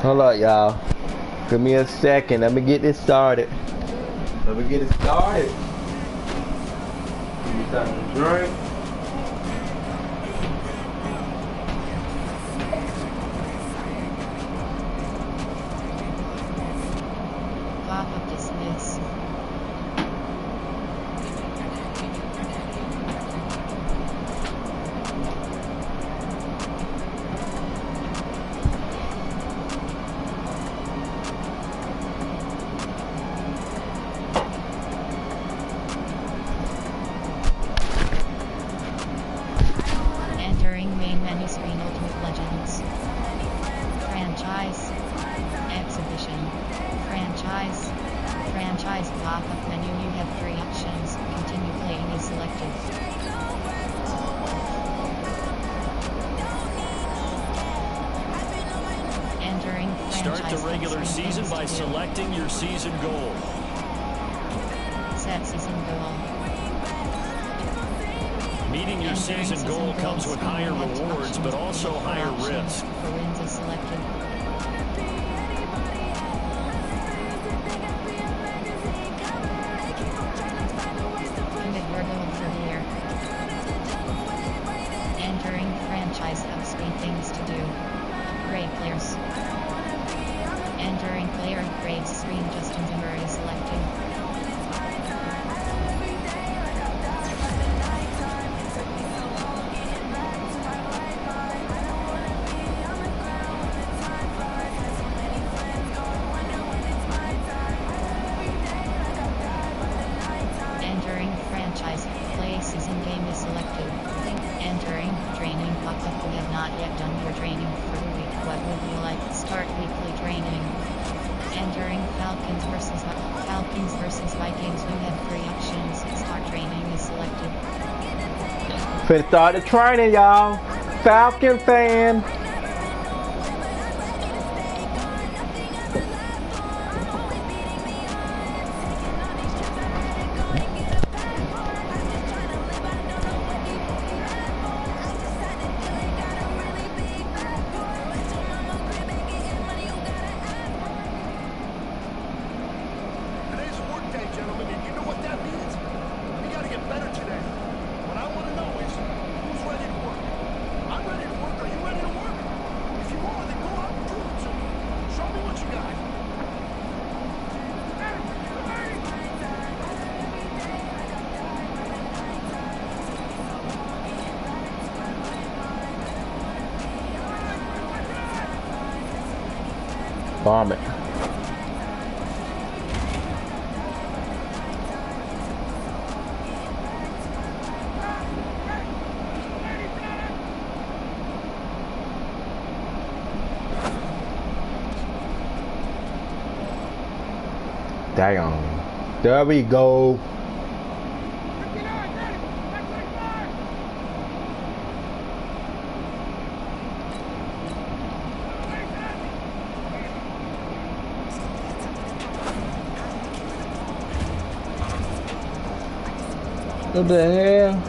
Hold up, y'all. Give me a second. Let me get this started. Give me something to drink. Pop-up dismiss. Entering main menu screen. Ultimate Legends. Franchise. Exhibition. Franchise. Franchise pop-up menu. You have 3 options. Continue playing is selected. Entering franchise. Start the regular season by selecting your season goal. Set season goal. Meeting your season goal comes with higher rewards, but also higher risk. For wins is selected. Commit your goal for the year. Entering franchise hub screen. Things to do. Upgrade players. Entering player upgrades screen. Justin Bieber is selected. Entering franchise play season game is selected. Entering training pop-up. We have not yet done your training for the week. What would you like? Start weekly training. Entering Falcons versus Vikings. You have 3 options. Start training is selected. Finna start the training, y'all. Falcon fan. Today's a work day, gentlemen, and you know what that means? We gotta get better today. What I want to know is, who's ready to work? I'm ready to work. Are you ready to work? If you are, then go out and prove it to me. Show me what you got. Bomb it. Damn. There we go. What the hell?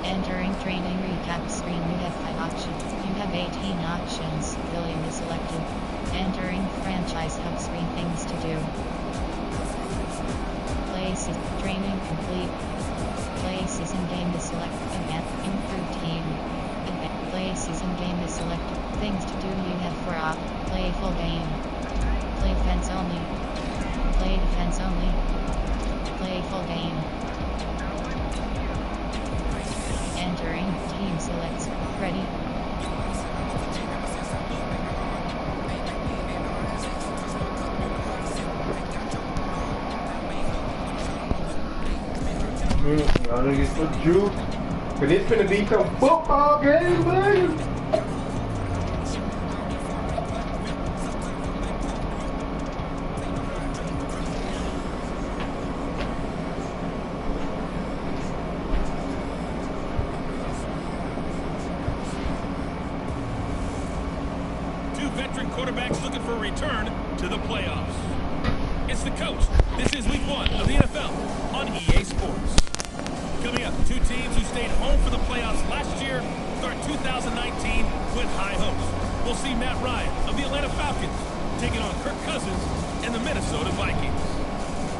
Entering training recap screen, you have 5 options. You have 18 options. Billing is selected. Entering franchise hub screen, things to do. Places, training complete. Places in game is selected. Event, improved team. Event, places in game is selected. Things to do, you have 4 op. Play full game. Play defense only. Play defense only. Play full game. Entering, team selects, ready. I don't get so juke. But it's gonna be some football game, man. Veteran quarterbacks looking for a return to the playoffs. It's the coach. This is week 1 of the NFL on EA Sports. Coming up, 2 teams who stayed home for the playoffs last year start 2019 with high hopes. We'll see Matt Ryan of the Atlanta Falcons taking on Kirk Cousins and the Minnesota Vikings.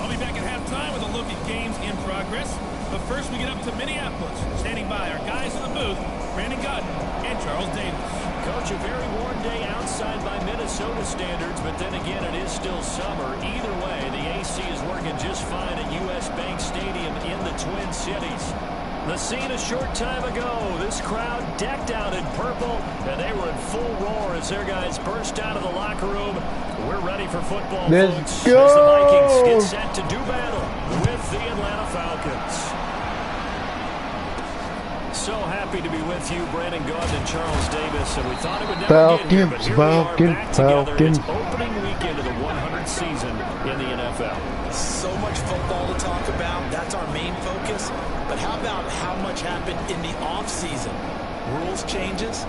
I'll be back at halftime with a look at games in progress. But first, we get up to Minneapolis. Standing by our guys in the booth, Brandon Godden and Charles Davis. Coach, a very warm day outside by Minnesota standards, but then again, it is still summer. Either way, the AC is working just fine at US Bank Stadium in the Twin Cities. The scene a short time ago, this crowd decked out in purple, and they were in full roar as their guys burst out of the locker room. We're ready for football, Let's folks, go! as the Vikings get set to do battle with the Atlanta Falcons. So happy to be with you, Brandon Godden and Charles Davis, and we thought it would never get here, but here we are back together. It's opening weekend of the 100th season in the NFL. So much football to talk about. That's our main focus. But how about how much happened in the offseason? Rules changes.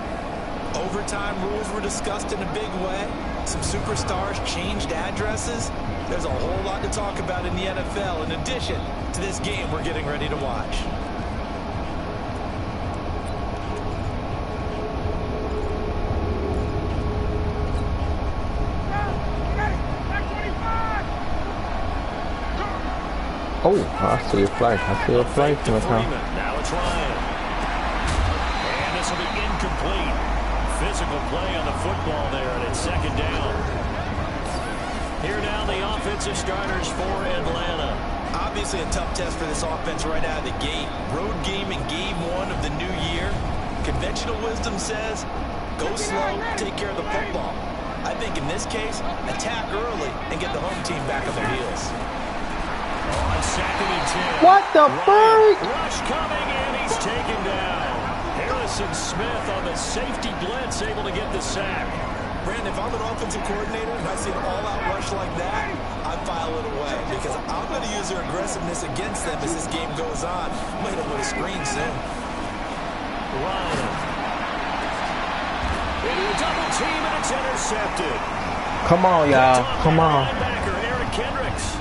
Overtime rules were discussed in a big way. Some superstars changed addresses. There's a whole lot to talk about in the NFL in addition to this game we're getting ready to watch. Oh, I see a flag. I see a flag from the top. Now it's Ryan. And this will be incomplete. Physical play on the football there, and it's second down. offensive starters for Atlanta. Obviously a tough test for this offense right out of the gate. Road game in game 1 of the new year. Conventional wisdom says, go slow, take care of the football. I think in this case, attack early and get the home team back on their heels. On 2nd and 10. What the freak? Rush coming, and he's taken down. Harrison Smith on the safety blitz, able to get the sack. Brandon, if I'm an offensive coordinator and I see an all-out rush like that, I file it away because I'm going to use their aggressiveness against them as this game goes on. I'm going to hit them with a screen soon. Ryan. Into a double team, and it's intercepted. Come on, y'all. Come on. Linebacker Eric Kendricks.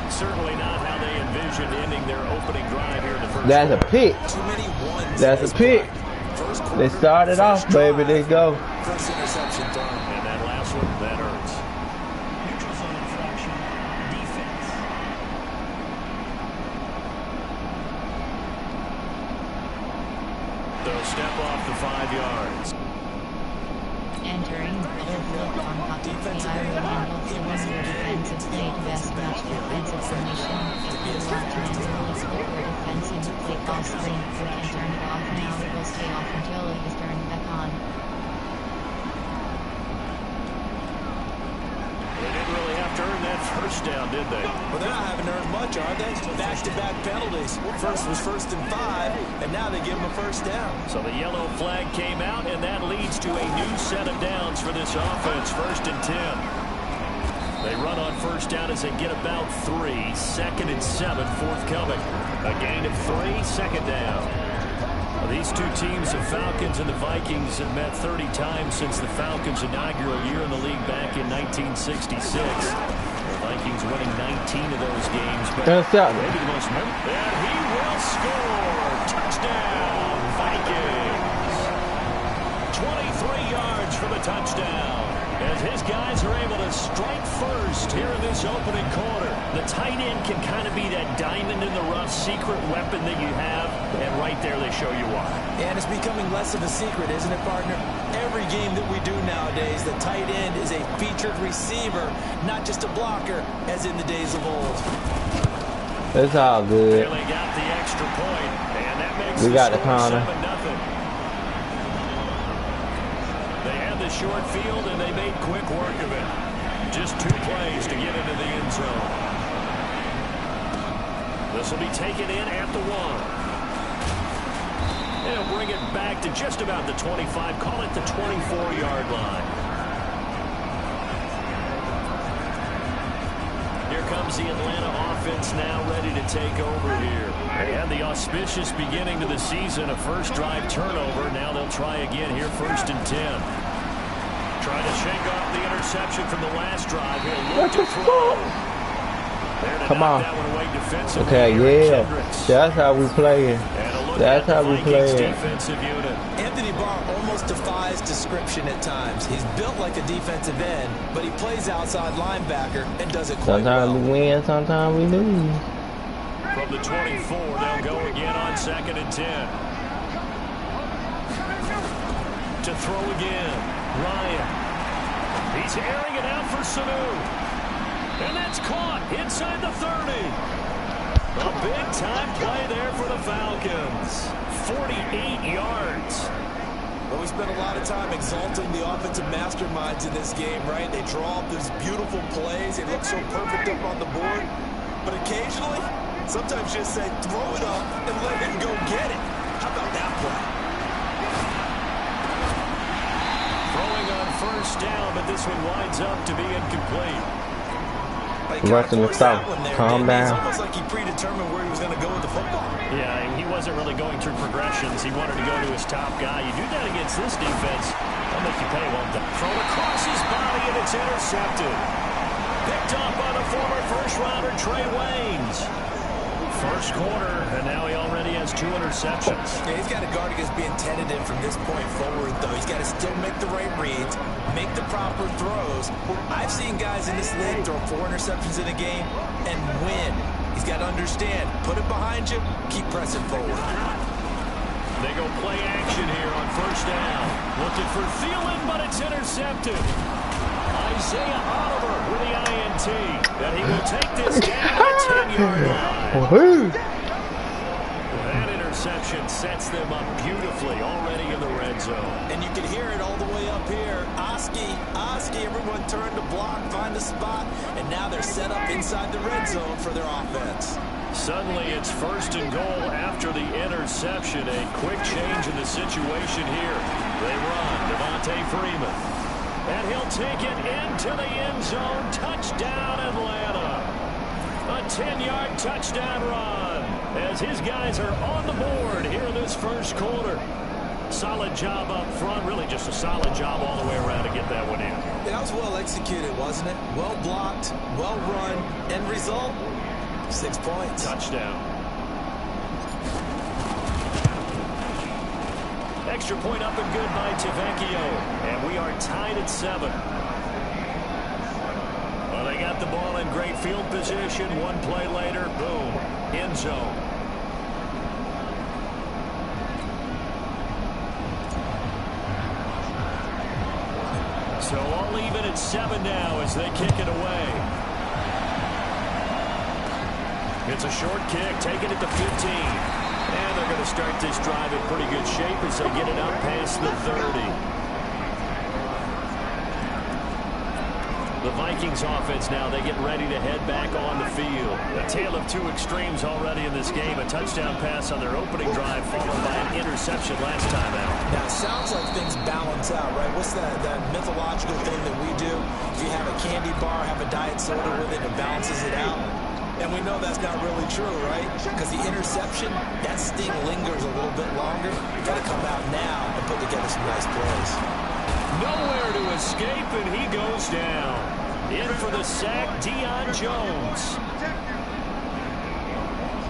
Certainly not how they envisioned ending their opening drive here in the first That's a quarter. pick. Too many ones. That's a pick. They started off, baby. They go. First interception thrown. And that last one, that hurts. Neutral zone infraction. Defense. They'll step off the 5 yards. Entering overlook on pocket the Iron Buffalo your defensive play to best match defensive formation. If you want to early split your defense into play call screen, you can turn it off now. It will stay off until it is turned back on. They didn't really have to earn that first down, did they? Well, they're not having earned much, are they? Back-to-back penalties. First was 1st and 5, and now they give them a first down. So the yellow flag came out, and that leads to a new set of downs for this offense. 1st and 10. They run on first down as they get about 3. 2nd and 7, forthcoming. A gain of 3, 2nd down. Well, these two teams, the Falcons and the Vikings, have met 30 times since the Falcons' inaugural year in the league back in 1966. The Vikings winning 19 of those games. But maybe the most memorable. And he will score. Touchdown, Vikings. 23 yards for the touchdown. As his guys are able to strike first here in this opening quarter. The tight end can kind of be that diamond in the rough secret weapon that you have. And right there they show you why. And it's becoming less of a secret, isn't it, partner? Every game that we do nowadays, the tight end is a featured receiver, not just a blocker, as in the days of old. It's all good. They got the extra point, and that makes We got the score corner. 7-0. They had the short field, and they made quick work of it. Just 2 plays to get into the end zone. This will be taken in at the 1. They'll bring it back to just about the 25. Call it the 24-yard line. Here comes the Atlanta offense now ready to take over here. They had the auspicious beginning to the season, a first drive turnover. Now they'll try again here, 1st and 10. Trying to shake off the interception from the last drive. He'll look to throw. Come on. That one away defensively. Okay, yeah. That's how we play it. That's how we play it. Defensive unit. Anthony Barr almost defies description at times. He's built like a defensive end, but he plays outside linebacker and does it quite well. Sometimes we win, sometimes we lose. From the 24, they'll go again on 2nd and 10. To throw again, Ryan. He's airing it out for Sanu. And that's caught inside the 30. A big-time play there for the Falcons. 48 yards. Well, we spent a lot of time exalting the offensive masterminds in this game, right? They draw up these beautiful plays. They look so perfect up on the board. But occasionally, sometimes just say, throw it up and let him go get it. How about that play? Throwing on first down, but this one winds up to be incomplete. Rushing the stop. Calm down. It's almost like he predetermined where he was going to go with the football. Yeah, he wasn't really going through progressions. He wanted to go to his top guy. You do that against this defense, they'll make you pay, won't they? Thrown across his body, and it's intercepted. Picked up by the former first-rounder Trey Waynes. First quarter, and now he already has 2 interceptions. Yeah, he's got to guard against being tentative from this point forward, though. He's got to still make the right reads, make the proper throws. I've seen guys in this league throw 4 interceptions in a game and win. He's got to understand, put it behind you, keep pressing forward. They go play action here on first down. Looking for Thielen, but it's intercepted. Isaiah Oliver with the INT. and he will take this down to the 10-yard line. Woohoo! That interception sets them up beautifully already in the red zone. And you can hear it all the way up here. Oski, everyone turned to block, find a spot, and now they're set up inside the red zone for their offense. Suddenly it's 1st and goal after the interception. A quick change in the situation here. They run, Devontae Freeman. And he'll take it into the end zone. Touchdown, Atlanta. A 10-yard touchdown run as his guys are on the board here in this first quarter. Solid job up front. Really just a solid job all the way around to get that one in. Yeah, that was well executed, wasn't it? Well blocked, well run. End result, 6 points. Touchdown. Extra point up and good by Tavecchio. And we are tied at 7. Well, they got the ball in great field position. One play later, boom, end zone. So all even at 7 now as they kick it away. It's a short kick, taking it to 15. And they're going to start this drive in pretty good shape as they get it up past the 30. The Vikings offense now, they get ready to head back on the field. A tale of two extremes already in this game. A touchdown pass on their opening drive followed by an interception last time out. Now, it sounds like things balance out, right? What's that mythological thing that we do? If you have a candy bar, have a diet soda with it, it balances it out. And we know that's not really true, right? Because the interception, that sting lingers a little bit longer. You got to come out now and put together some nice plays. Nowhere to escape, and he goes down. In for the sack, Deion Jones.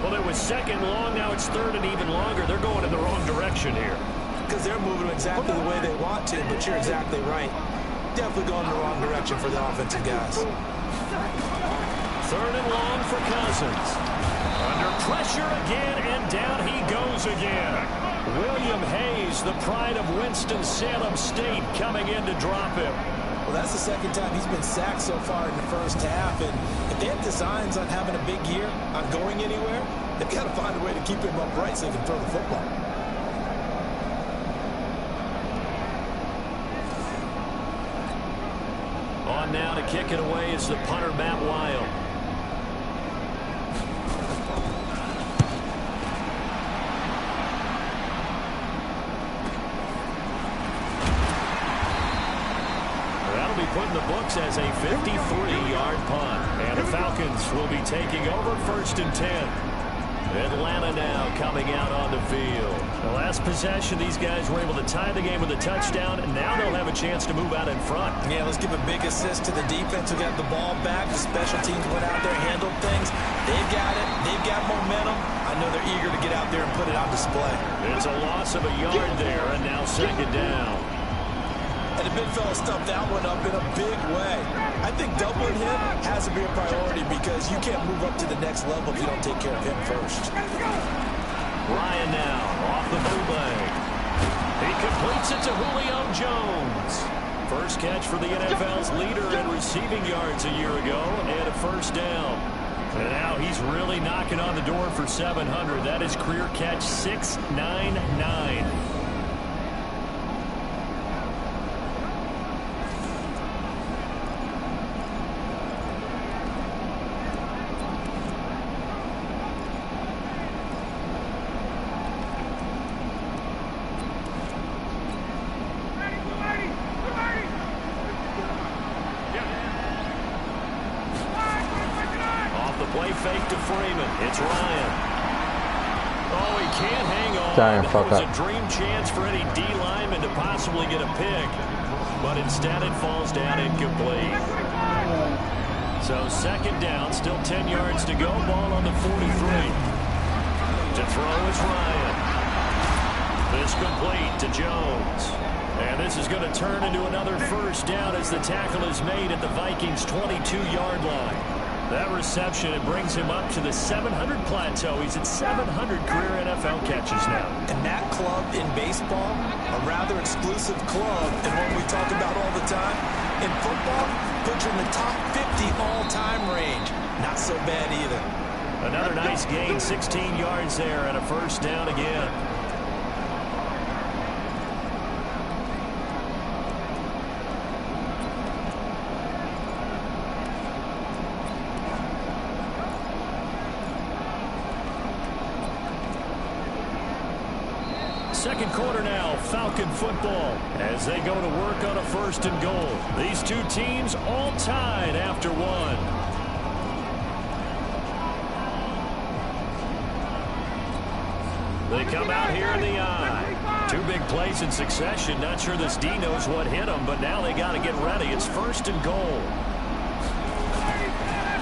Well, it was 2nd long. Now it's 3rd and even longer. They're going in the wrong direction here. Because they're moving exactly the way they want to, but you're exactly right. Definitely going in the wrong direction for the offensive guys. 3rd and long for Cousins. Under pressure again, and down he goes again. William Hayes, the pride of Winston-Salem State, coming in to drop him. Well, that's the 2nd time he's been sacked so far in the first half. And if they have designs on having a big year, on going anywhere, they've got to find a way to keep him upright so he can throw the football. On now to kick it away is the punter, Matt Wild. Put in the books as a 53-yard punt. And the Falcons will be taking over 1st and 10. Atlanta now coming out on the field. The last possession, these guys were able to tie the game with a touchdown, and now they'll have a chance to move out in front. Yeah, let's give a big assist to the defense who got the ball back. The special teams went out there, handled things. They've got it. They've got momentum. I know they're eager to get out there and put it on display. It's a loss of a yard there, and now 2nd down. And the big fella stuffed that one up in a big way. I think doubling him has to be a priority because you can't move up to the next level if you don't take care of him first. Ryan now off the bootleg. He completes it to Julio Jones. First catch for the NFL's leader in receiving yards a year ago, and a 1st down. And now he's really knocking on the door for 700. That is career catch 699. Fake to Freeman. It's Ryan. Oh, he can't hang on. Giant That fuck was up. a dream chance for any D lineman to possibly get a pick. But instead it falls down incomplete. So 2nd down, still 10 yards to go. Ball on the 43. To throw is Ryan. This complete to Jones. And this is going to turn into another 1st down as the tackle is made at the Vikings' 22-yard line. That reception, it brings him up to the 700 plateau. He's at 700 career NFL catches now. And that club in baseball, a rather exclusive club, and one we talk about all the time. In football, puts you in the top 50 all-time so bad either. Another nice gain, 16 yards there and a first down again. Second quarter now, Falcon football, as they go to work on a first and goal. These two teams all tied after one. They come out here in the eye. Two big plays in succession. Not sure this D knows what hit them, but now they got to get ready. It's first and goal.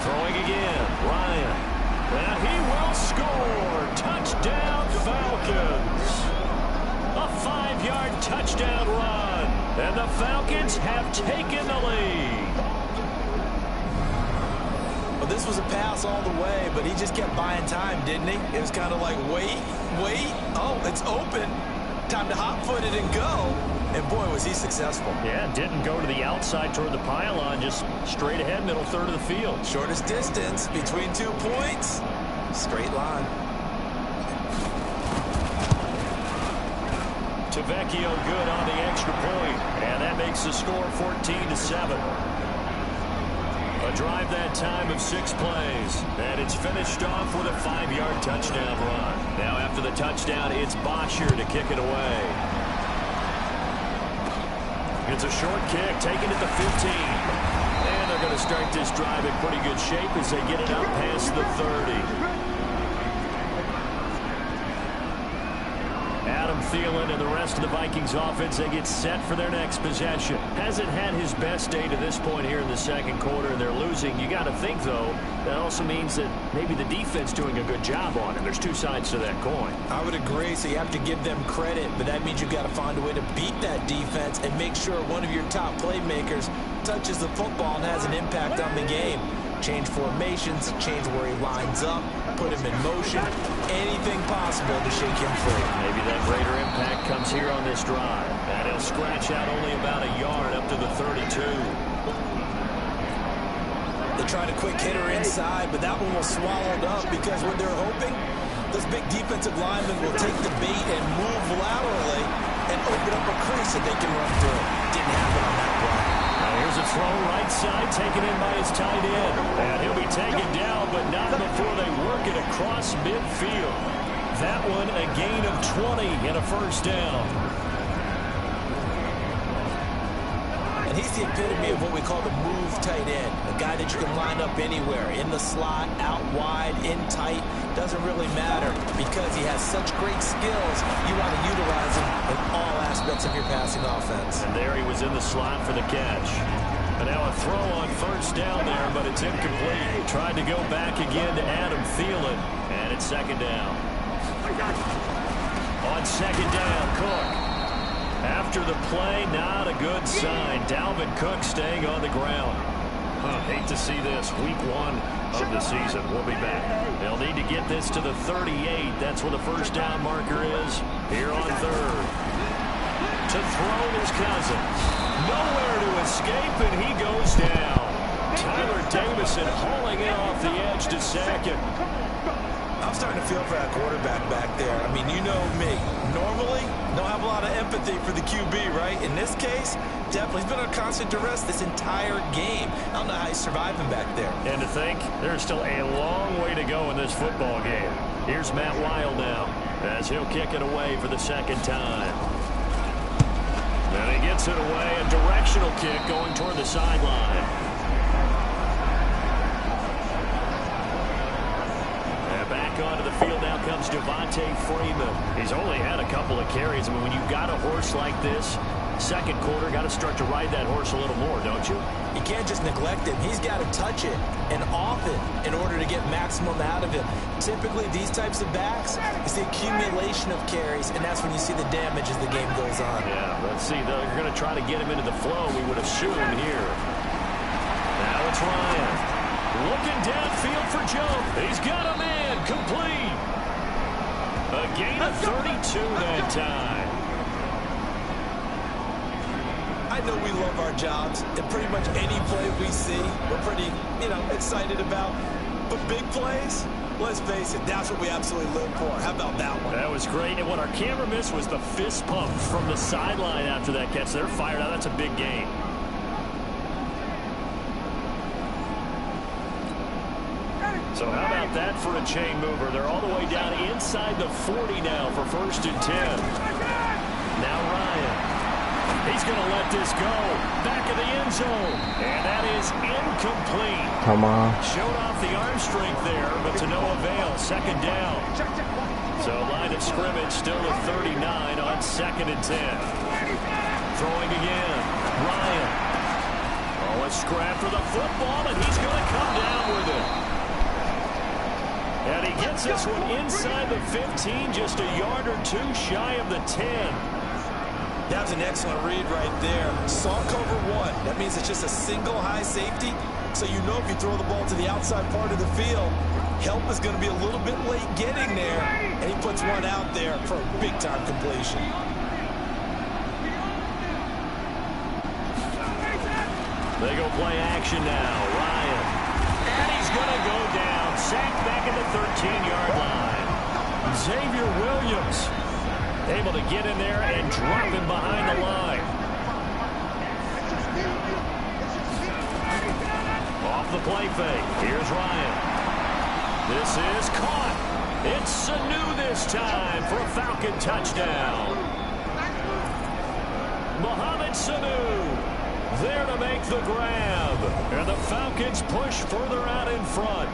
Throwing again, Ryan. And he will score. Touchdown, Falcons. A 5-yard touchdown run. And the Falcons have taken the lead. Well, this was a pass all the way, but he just kept buying time, didn't he? It was kind of like, wait. Oh, it's open. Time to hot-foot it and go. And boy, was he successful. Yeah, didn't go to the outside toward the pylon, just straight ahead, middle third of the field. Shortest distance between 2 points. Straight line. Tavecchio good on the extra point, and that makes the score 14-7. A drive that time of 6 plays, and it's finished off with a 5-yard touchdown run. Now after the touchdown, it's Bosher to kick it away. It's a short kick, taken at the 15. And they're going to start this drive in pretty good shape as they get it up past the 30. Adam Thielen and the rest of the Vikings offense, they get set for their next possession. Hasn't had his best day to this point here in the second quarter, and they're losing. You got to think, though, that also means that maybe the defense doing a good job on it. There's two sides to that coin. I would agree, so you have to give them credit, but that means you've got to find a way to beat that defense and make sure one of your top playmakers touches the football and has an impact on the game. Change formations, change where he lines up, put him in motion, anything possible to shake him free. Maybe that greater impact comes here on this drive. And he'll scratch out only about a yard up to the 32. They tried a quick hitter inside, but that one was swallowed up because what they're hoping, those big defensive linemen will take the bait and move laterally and open up a crease that they can run through. Didn't happen on that play. Here's a throw right side, taken in by his tight end. And he'll be taken down, but not before they work it across midfield. That one a gain of 20 and a first down. And he's the epitome of what we call the move tight end. A guy that you can line up anywhere, in the slot, out wide, in tight. Doesn't really matter because he has such great skills. You want to utilize him in all aspects of your passing offense. And there he was in the slot for the catch. And now a throw on first down there, but it's incomplete. Tried to go back again to Adam Thielen, and it's second down. On second down, Cook. After the play, not a good sign. Dalvin Cook staying on the ground. Hate to see this. Week 1 of the season. We'll be back. They'll need to get this to the 38. That's where the first down marker is. Here on third. To throw his Cousins. Nowhere to escape, and he goes down. Tyler Davison hauling it off the edge to sack him. I'm starting to feel for that quarterback back there. I mean, you know me. Normally, don't have a lot of empathy for the QB, right? In this case, definitely. He's been on constant duress this entire game. I don't know how he's surviving back there. And to think, there's still a long way to go in this football game. Here's Matt Wild now, as he'll kick it away for the second time. And he gets it away, a directional kick going toward the sideline. Back onto the field now comes Devontae Freeman. He's only had a couple of carries. I mean, when you've got a horse like this, second quarter, got to start to ride that horse a little more, don't you? You can't just neglect him. He's got to touch it and off it in order to get maximum out of him. Typically, these types of backs, it's the accumulation of carries, and that's when you see the damage as the game goes on. Yeah, let's see. They're going to try to get him into the flow, we would assume here. Now it's Ryan. Looking downfield for Joe. He's got a man complete. A gain of 32 that time. I know we love our jobs, and pretty much any play we see, we're pretty, excited about. type of big plays, let's face it, that's what we absolutely live for. How about that one? That was great. And what our camera missed was the fist pump from the sideline after that catch. They're fired out. That's a big gain. So how about that for a chain mover? They're all the way down inside the 40 now for 1st and 10. Now Ryan. He's going to let this go. Back of the end zone. And that is incomplete. Come on. Showed off the arm strength there, but to no avail. 2nd down. So line of scrimmage still at 39 on 2nd and 10. Throwing again. Ryan. Oh, a scrap for the football, and he's going to come down with it. And he gets this one inside the 15, just a yard or two shy of the 10. That's an excellent read right there. Saw cover 1. That means it's just a single high safety. So you know if you throw the ball to the outside part of the field, help is going to be a little bit late getting there. And he puts one out there for a big-time completion. They go play action now. Ryan. And he's going to go down. Sacked back at the 13-yard line. Xavier Williams able to get in there and drop him behind the line. Off the play fake. Here's Ryan. This is caught. It's Sanu this time for a Falcon touchdown. Mohamed Sanu there to make the grab. And the Falcons push further out in front.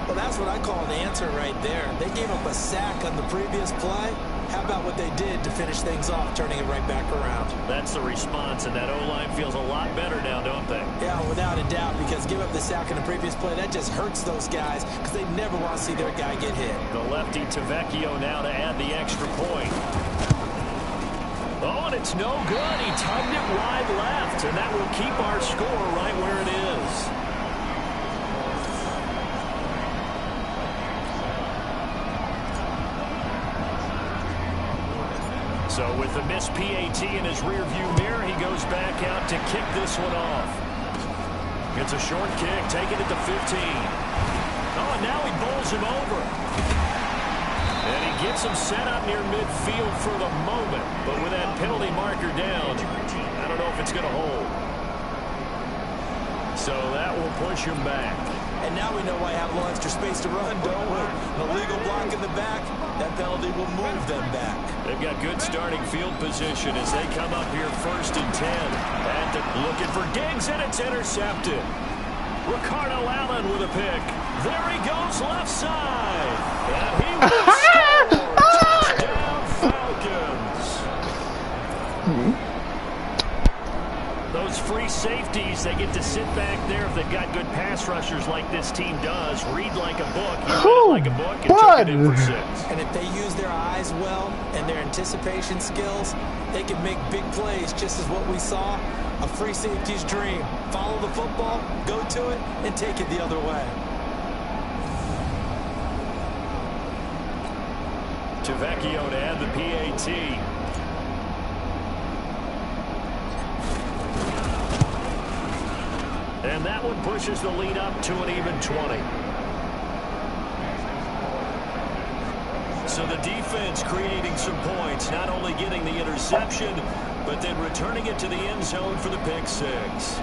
Well, that's what I call an answer right there. They gave up a sack on the previous play. How about what they did to finish things off, turning it right back around? That's the response, and that O-line feels a lot better now, don't they? Yeah, without a doubt, because give up the sack in the previous play, that just hurts those guys because they never want to see their guy get hit. The lefty Tavecchio now to add the extra point. Oh, and it's no good. He tugged it wide left, and that will keep our score right where it is. So with the missed PAT in his rearview mirror, he goes back out to kick this one off. Gets a short kick, taking it to 15. Oh, and now he bowls him over. And he gets him set up near midfield for the moment. But with that penalty marker down, I don't know if it's going to hold. So that will push him back. And now we know why I have a little extra space to run, don't we? An illegal block in the back, that penalty will move them back. They've got good starting field position as they come up here 1st and 10. And looking for Diggs, and it's intercepted. Ricardo Allen with a pick. There he goes left side. And he will score. Touchdown Falcons. Those free safeties, they get to sit back there if they've got good pass rushers like this team does. Read like a book. You read it like a book and took it in for 6. And if they use their eyes well and their anticipation skills, they can make big plays, just as what we saw. A free safety's dream. Follow the football, go to it, and take it the other way. Tavecchio to add the PAT. And that one pushes the lead up to an even 20. So the defense creating some points, not only getting the interception, but then returning it to the end zone for the pick 6.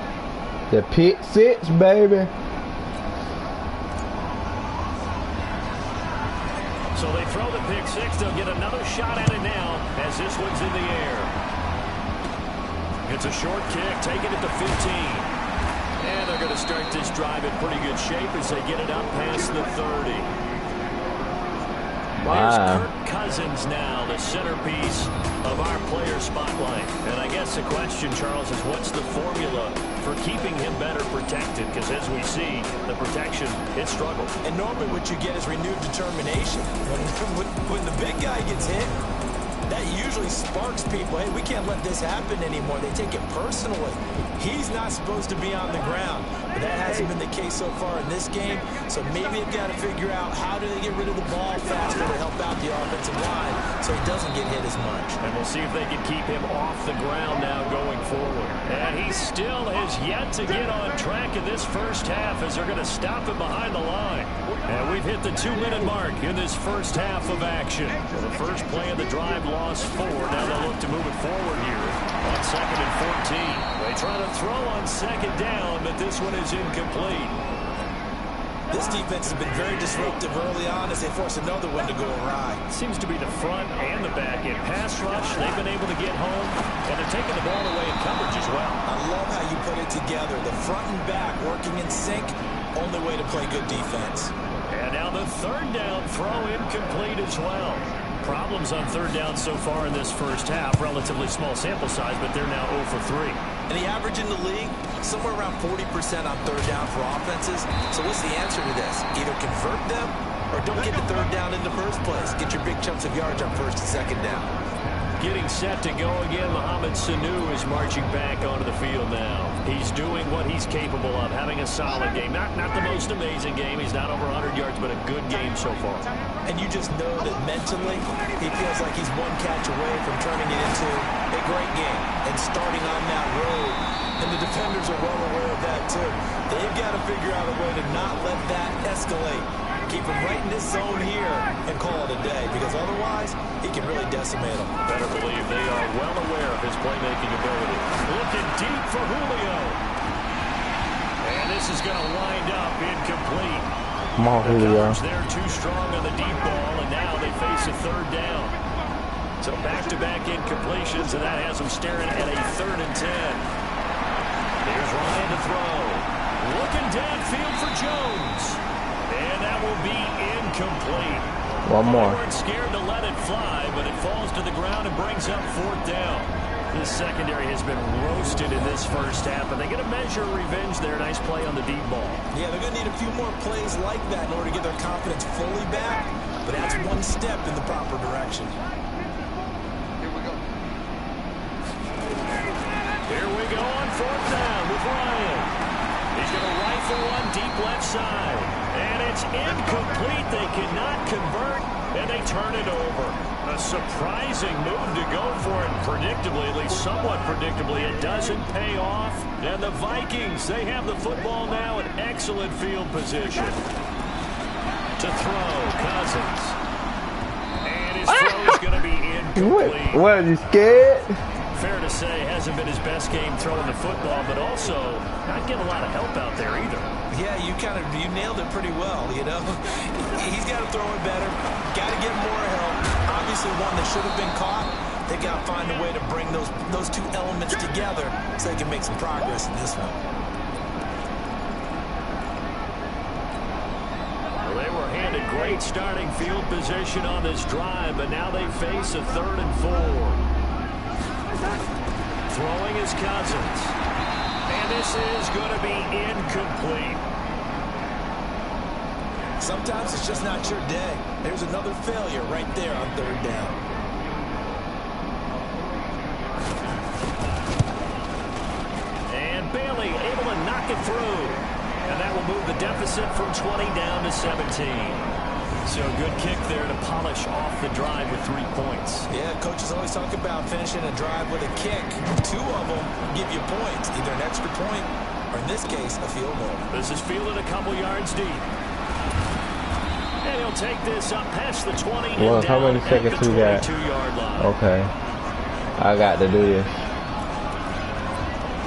The pick 6, baby. So they throw the pick 6. They'll get another shot at it now as this one's in the air. It's a short kick, taking it to 15. And they're going to start this drive in pretty good shape as they get it up past the 30. Wow. There's Kirk Cousins now, the centerpiece of our player spotlight. And I guess the question, Charles, is what's the formula for keeping him better protected? Because as we see, the protection, it struggled. And normally what you get is renewed determination. When the big guy gets hit, that usually sparks people. Hey, we can't let this happen anymore. They take it personally. He's not supposed to be on the ground. But that hasn't been the case so far in this game, so maybe they've got to figure out how do they get rid of the ball faster to help out the offensive line so he doesn't get hit as much. And we'll see if they can keep him off the ground now going forward. And he still has yet to get on track in this first half as they're going to stop him behind the line. And we've hit the 2-minute mark in this first half of action. Well, the first play of the drive lost 4. Now they'll look to move it forward here on 2nd and 14. They try to throw on 2nd down, but this one is incomplete. This defense has been very disruptive early on as they force another one to go awry. Seems to be the front and the back end. Pass rush, they've been able to get home, and they're taking the ball away in coverage as well. I love how you put it together. The front and back working in sync, only way to play good defense. And now the 3rd down throw incomplete as well. Problems on 3rd down so far in this first half. Relatively small sample size, but they're now 0 for 3. And the average in the league, somewhere around 40% on 3rd down for offenses. So what's the answer to this? Either convert them or don't get the 3rd down in the first place. Get your big chunks of yards on 1st and 2nd down. Getting set to go again, Mohamed Sanu is marching back onto the field now. He's doing what he's capable of, having a solid game. Not the most amazing game. He's not over 100 yards, but a good game so far. And you just know that mentally, he feels like he's one catch away from turning it into a great game and starting on that road. And the defenders are well aware of that, too. They've got to figure out a way to not let that escalate. Keep him right in this zone here and call it a day, because otherwise, he can really decimate them. Better believe they are well aware of his playmaking ability. Looking deep for Julio. And this is going to wind up incomplete. Come on, Julio. They're too strong on the deep ball, and now they face a 3rd down. So back-to-back incompletions, and that has them staring at a 3rd and 10. Here's Ryan to throw. Looking downfield for Jones. And that will be incomplete. One more. They weren't scared to let it fly, but it falls to the ground and brings up 4th down. This secondary has been roasted in this first half, and they get a measure of revenge there. Nice play on the deep ball. Yeah, they're going to need a few more plays like that in order to get their confidence fully back, but that's one step in the proper direction. Here we go on 4th down with Ryan. He's going to rifle one deep left side. And it's incomplete. They cannot convert, and they turn it over. A surprising move to go for it. Predictably, at least somewhat predictably, it doesn't pay off. And the Vikings, they have the football now in excellent field position. To throw, Cousins. And his throw is going to be incomplete. What, are you scared? Fair to say, hasn't been his best game throwing the football, but also not getting a lot of help out there either. Yeah, you nailed it pretty well, you know. He's got to throw it better. Got to get more help. Obviously one that should have been caught. They got to find a way to bring those two elements together so they can make some progress in this one. Well, they were handed great starting field position on this drive, but now they face a 3rd and 4. Throwing is Cousins. And this is going to be incomplete. Sometimes it's just not your day. There's another failure right there on 3rd down. And Bailey able to knock it through. And that will move the deficit from 20 down to 17. So a good kick there to polish off the drive with 3 points. Yeah, coaches always talk about finishing a drive with a kick. 2 of them give you points, either an extra point or, in this case, a field goal. This is fielded a couple yards deep. And he'll take this up past the 20 Well, and how down many at seconds the we got? 22-yard line. Okay. I got to do this.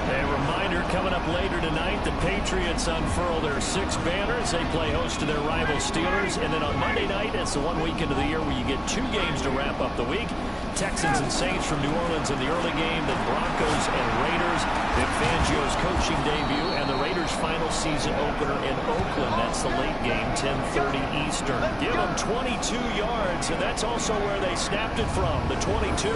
A reminder coming up later tonight, the Patriots unfurl their 6 banners. They play host to their rival Steelers. And then on Monday night, it's the one weekend of the year where you get 2 games to wrap up the week. Texans and Saints from New Orleans in the early game, then Broncos and Raiders in Fangio's coaching debut, and the Raiders' final season opener in Oakland. That's the late game, 10:30 Eastern. Give them 22 yards, and that's also where they snapped it from, the 22.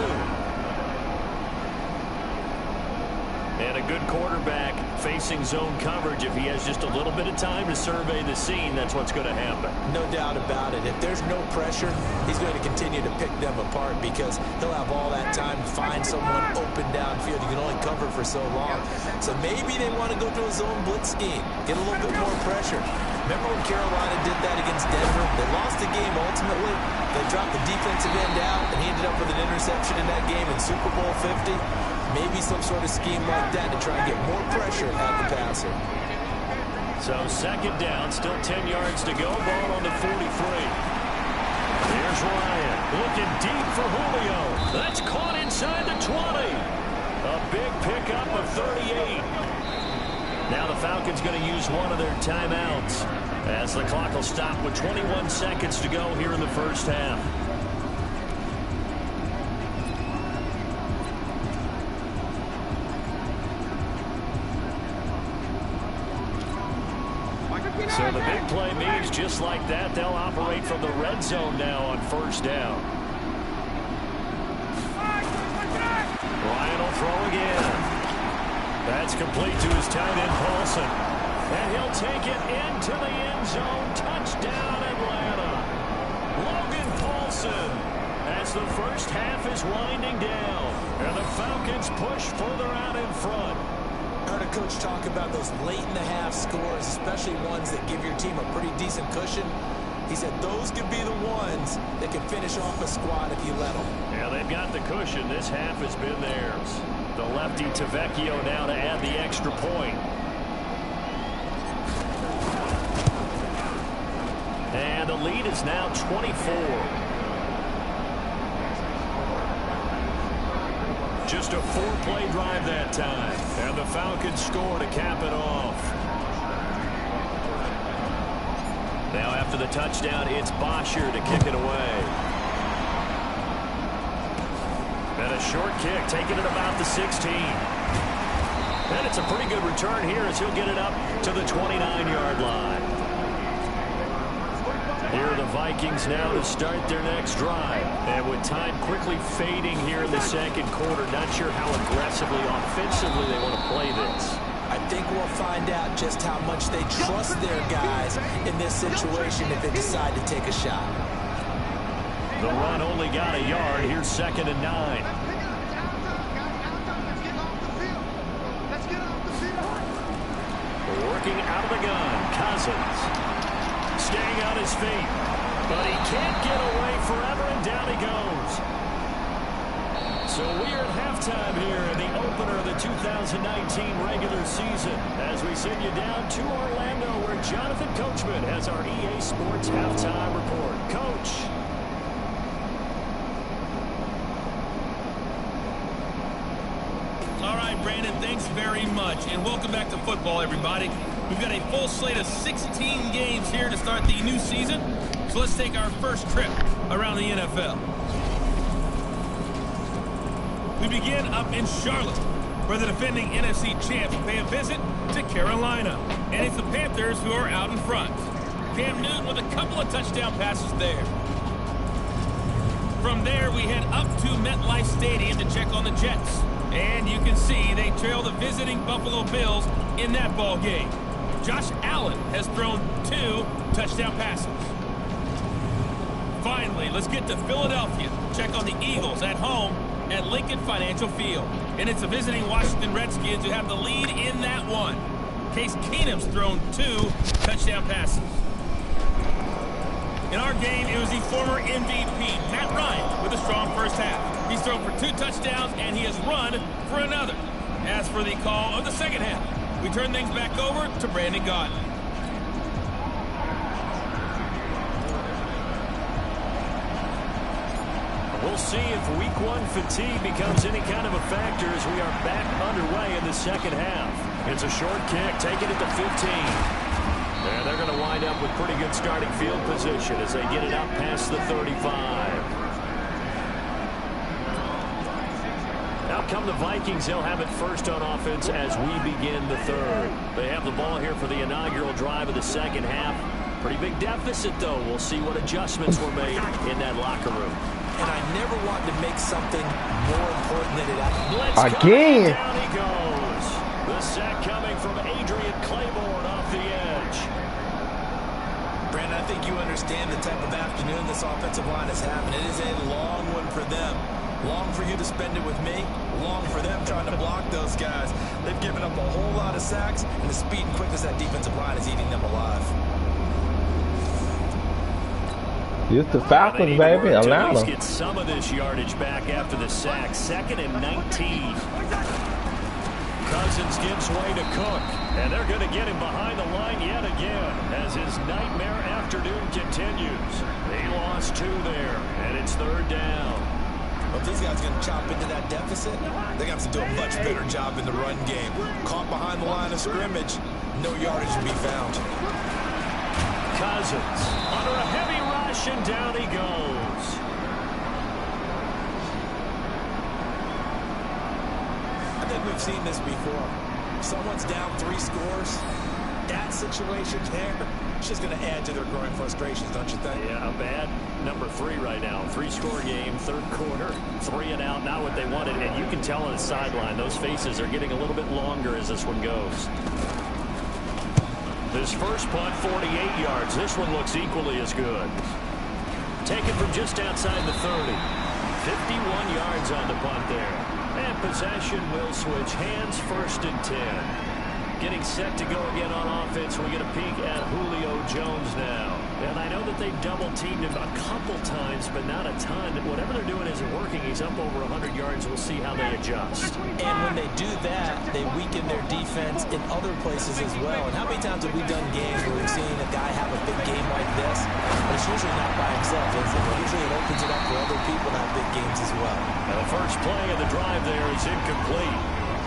And a good quarterback facing zone coverage, if he has just a little bit of time to survey the scene, that's what's going to happen. No doubt about it. If there's no pressure, he's going to continue to pick them apart because he'll have all that time to find someone open downfield. You can only cover for so long. So maybe they want to go to a zone blitz scheme, get a little bit more pressure. Remember when Carolina did that against Denver? They lost the game ultimately. They dropped the defensive end out, and he ended up with an interception in that game in Super Bowl 50. Maybe some sort of scheme like that to try and get more pressure at the passer. So second down, still 10 yards to go. Ball on the 43. Here's Ryan looking deep for Julio. That's caught inside the 20. A big pickup of 38. Now the Falcons going to use one of their timeouts as the clock will stop with 21 seconds to go here in the first half. So the big play means just like that, they'll operate from the red zone now on first down. Ryan will throw again. That's complete to his tight end, Paulson. And he'll take it into the end zone. Touchdown, Atlanta. Logan Paulson as the first half is winding down. And the Falcons push further out in front. I heard a coach talk about those late-in-the-half scores, especially ones that give your team a pretty decent cushion. He said those could be the ones that can finish off a squad if you let them. Yeah, they've got the cushion. This half has been theirs. The lefty Tavecchio now to add the extra point. And the lead is now 24. Just a 4-play drive that time. And the Falcons score to cap it off. Now after the touchdown, it's Bosher to kick it away. And a short kick, taking it about the 16. And it's a pretty good return here as he'll get it up to the 29-yard line. Here are the Vikings now to start their next drive. And with time quickly fading here in the second quarter, not sure how aggressively, offensively they want to play this. I think we'll find out just how much they trust their guys in this situation if they decide to take a shot. The run only got a yard. Here's 2nd and 9. Working out of the gun, Cousins. Staying on his feet, but he can't get away forever, and down he goes. So we are at halftime here in the opener of the 2019 regular season as we send you down to Orlando where Jonathan Coachman has our EA Sports halftime report. Coach. All right, Brandon, thanks very much, and welcome back to football, everybody. We've got a full slate of 16 games here to start the new season, so let's take our first trip around the NFL. We begin up in Charlotte, where the defending NFC champs pay a visit to Carolina, and it's the Panthers who are out in front. Cam Newton with a couple of touchdown passes there. From there, we head up to MetLife Stadium to check on the Jets. And you can see they trail the visiting Buffalo Bills in that ball game. Josh Allen has thrown 2 touchdown passes. Finally, let's get to Philadelphia. Check on the Eagles at home at Lincoln Financial Field. And it's the visiting Washington Redskins who have the lead in that one. Case Keenum's thrown 2 touchdown passes. In our game, it was the former MVP, Matt Ryan, with a strong first half. He's thrown for 2 touchdowns, and he has run for another. As for the call of the second half, we turn things back over to Brandon Gaudin. We'll see if week 1 fatigue becomes any kind of a factor as we are back underway in the second half. It's a short kick, taking it to 15. And they're going to wind up with pretty good starting field position as they get it up past the 35. Out come the Vikings. They'll have it first on offense as we begin the third. They have the ball here for the inaugural drive of the second half. Pretty big deficit, though. We'll see what adjustments were made in that locker room. And I never want to make something more important than it is. Blitz again. Down he goes. The sack coming from Adrian Claiborne off the edge. Brandon, I think you understand the type of afternoon this offensive line is having. It is a long one for them. Long for you to spend it with me. Long for them trying to block those guys. They've given up a whole lot of sacks, and the speed and quickness of that defensive line is eating them alive. It's the Falcons, baby. Atlanta. Get some of this yardage back after the sack. 2nd and 19. Cousins gives way to Cook, and they're going to get him behind the line yet again as his nightmare afternoon continues. They lost 2 there, and it's 3rd down. Well, if these guys are going to chop into that deficit, they're going to have to do a much better job in the run game. Caught behind the line of scrimmage, no yardage to be found. Cousins under a heavy rush, and down he goes. I think we've seen this before. Someone's down 3 scores. That situation there, it's just going to add to their growing frustrations, don't you think? Yeah, a bad number 3 right now. 3-score game, 3rd quarter, 3 and out, not what they wanted. And you can tell on the sideline, those faces are getting a little bit longer as this one goes. This first punt, 48 yards. This one looks equally as good. Taken from just outside the 30. 51 yards on the punt there. And possession will switch hands, 1st and 10. Getting set to go again on offense. We get a peek at Julio Jones now. And I know that they've double-teamed him a couple times, but not a ton. Whatever they're doing isn't working. He's up over 100 yards. We'll see how they adjust. And when they do that, they weaken their defense in other places as well. And how many times have we done games where we've seen a guy have a big game like this? But it's usually not by himself, is it? Usually it opens it up for other people to have big games as well. Now the first play of the drive there is incomplete.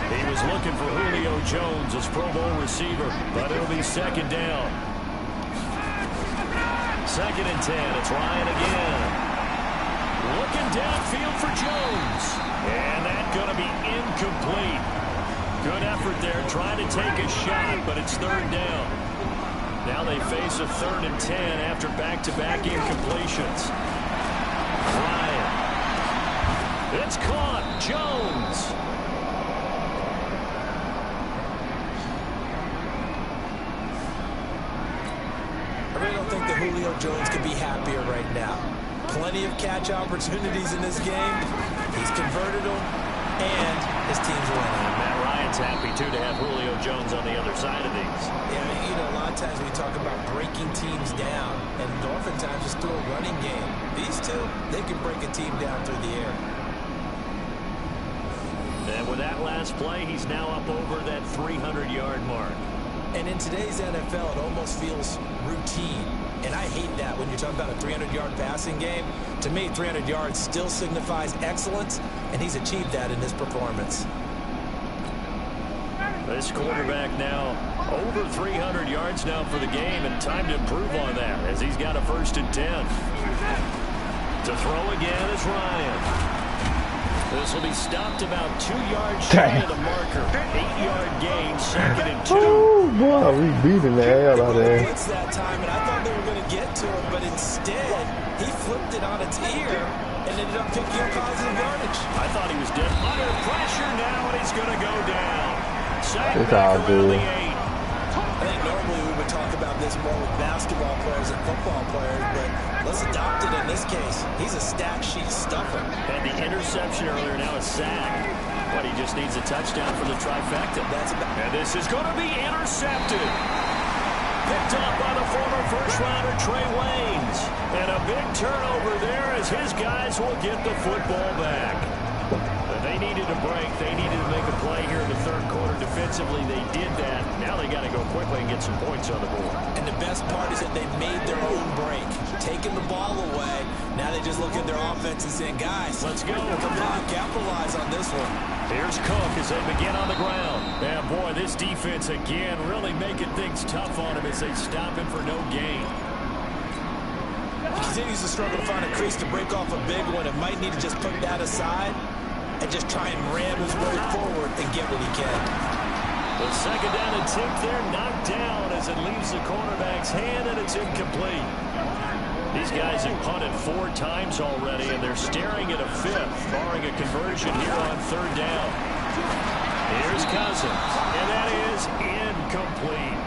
He was looking for Julio Jones as Pro Bowl receiver, but it'll be 2nd down. 2nd and 10. It's Ryan again. Looking downfield for Jones. And that's going to be incomplete. Good effort there, trying to take a shot, but it's 3rd down. Now they face a 3rd and 10 after back-to-back incompletions. Ryan. It's caught. Jones. I really don't think that Julio Jones could be happier right now. Plenty of catch opportunities in this game. He's converted them, and his team's winning. And Matt Ryan's happy, too, to have Julio Jones on the other side of these. Yeah, you know, a lot of times we talk about breaking teams down, and oftentimes just through a running game. These two, they can break a team down through the air. And with that last play, he's now up over that 300-yard mark. And in today's NFL, it almost feels routine. And I hate that when you're talking about a 300-yard passing game. To me, 300 yards still signifies excellence, and he's achieved that in this performance. This quarterback now over 300 yards now for the game, and time to improve on that as he's got a 1st and 10. To throw again is Ryan. This will be stopped about 2 yards shy of the marker. 8-yard gain, 2nd and 2. Oh, boy, we beating the hell out of there. Blitz that time, and I thought they were going to get to it, but instead, he flipped it on its ear and ended up picking up positive yardage. I thought he was dead. Under pressure now, and he's going to go down. It's all good. I think normally we would talk about this more with basketball players and football players, but let's adopt it in this case. He's a stat sheet stuffer. Had the interception earlier, now a sack. But he just needs a touchdown for the trifecta. And this is going to be intercepted. Picked up by the former first-rounder Trey Waynes. And a big turnover there as his guys will get the football back. They needed a break. They needed to make a play here in the 3rd quarter. Defensively, they did that. Now they got to go quickly and get some points on the board. And the best part is that they made their own break. Taking the ball away. Now they just look at their offense and saying, guys, let's go. Come on, capitalize on this one. Here's Cook as they begin on the ground. And boy, this defense again really making things tough on him as they stop him for no gain. He continues to struggle to find a crease to break off a big one. It might need to just put that aside and just try and ram his way forward and get what he can. The 2nd down attempt there knocked down as it leaves the cornerback's hand, and it's incomplete. These guys have punted 4 times already, and they're staring at a 5th, barring a conversion here on 3rd down. Here's Cousins, and that is incomplete.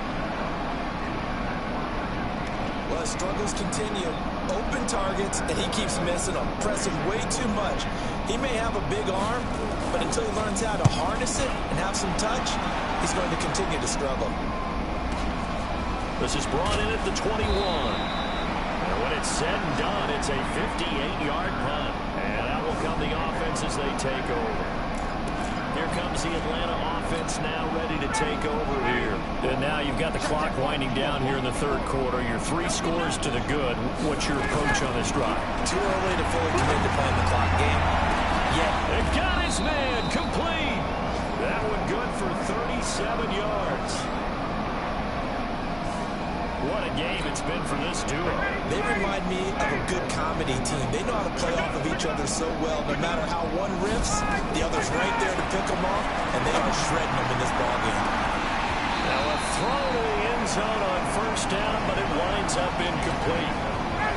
Well, his struggles continue. Open targets, and he keeps missing them, pressing way too much. He may have a big arm, but until he learns how to harness it and have some touch, he's going to continue to struggle. This is brought in at the 21. And when it's said and done, it's a 58-yard punt. And that will come the offense as they take over. Here comes the Atlanta offense now ready to take over here. And now you've got the clock winding down here in the third quarter. You're 3 scores to the good. What's your approach on this drive? Too early to fully commit to playing the clock game. Yeah. And got his man complete. That one good for 37 yards. What a game it's been for this duo. They remind me of a good comedy team. They know how to play off of each other so well. No matter how one riffs, the other's right there to pick them off, and they are shredding them in this ballgame. Now a throw to the end zone on first down, but it winds up incomplete.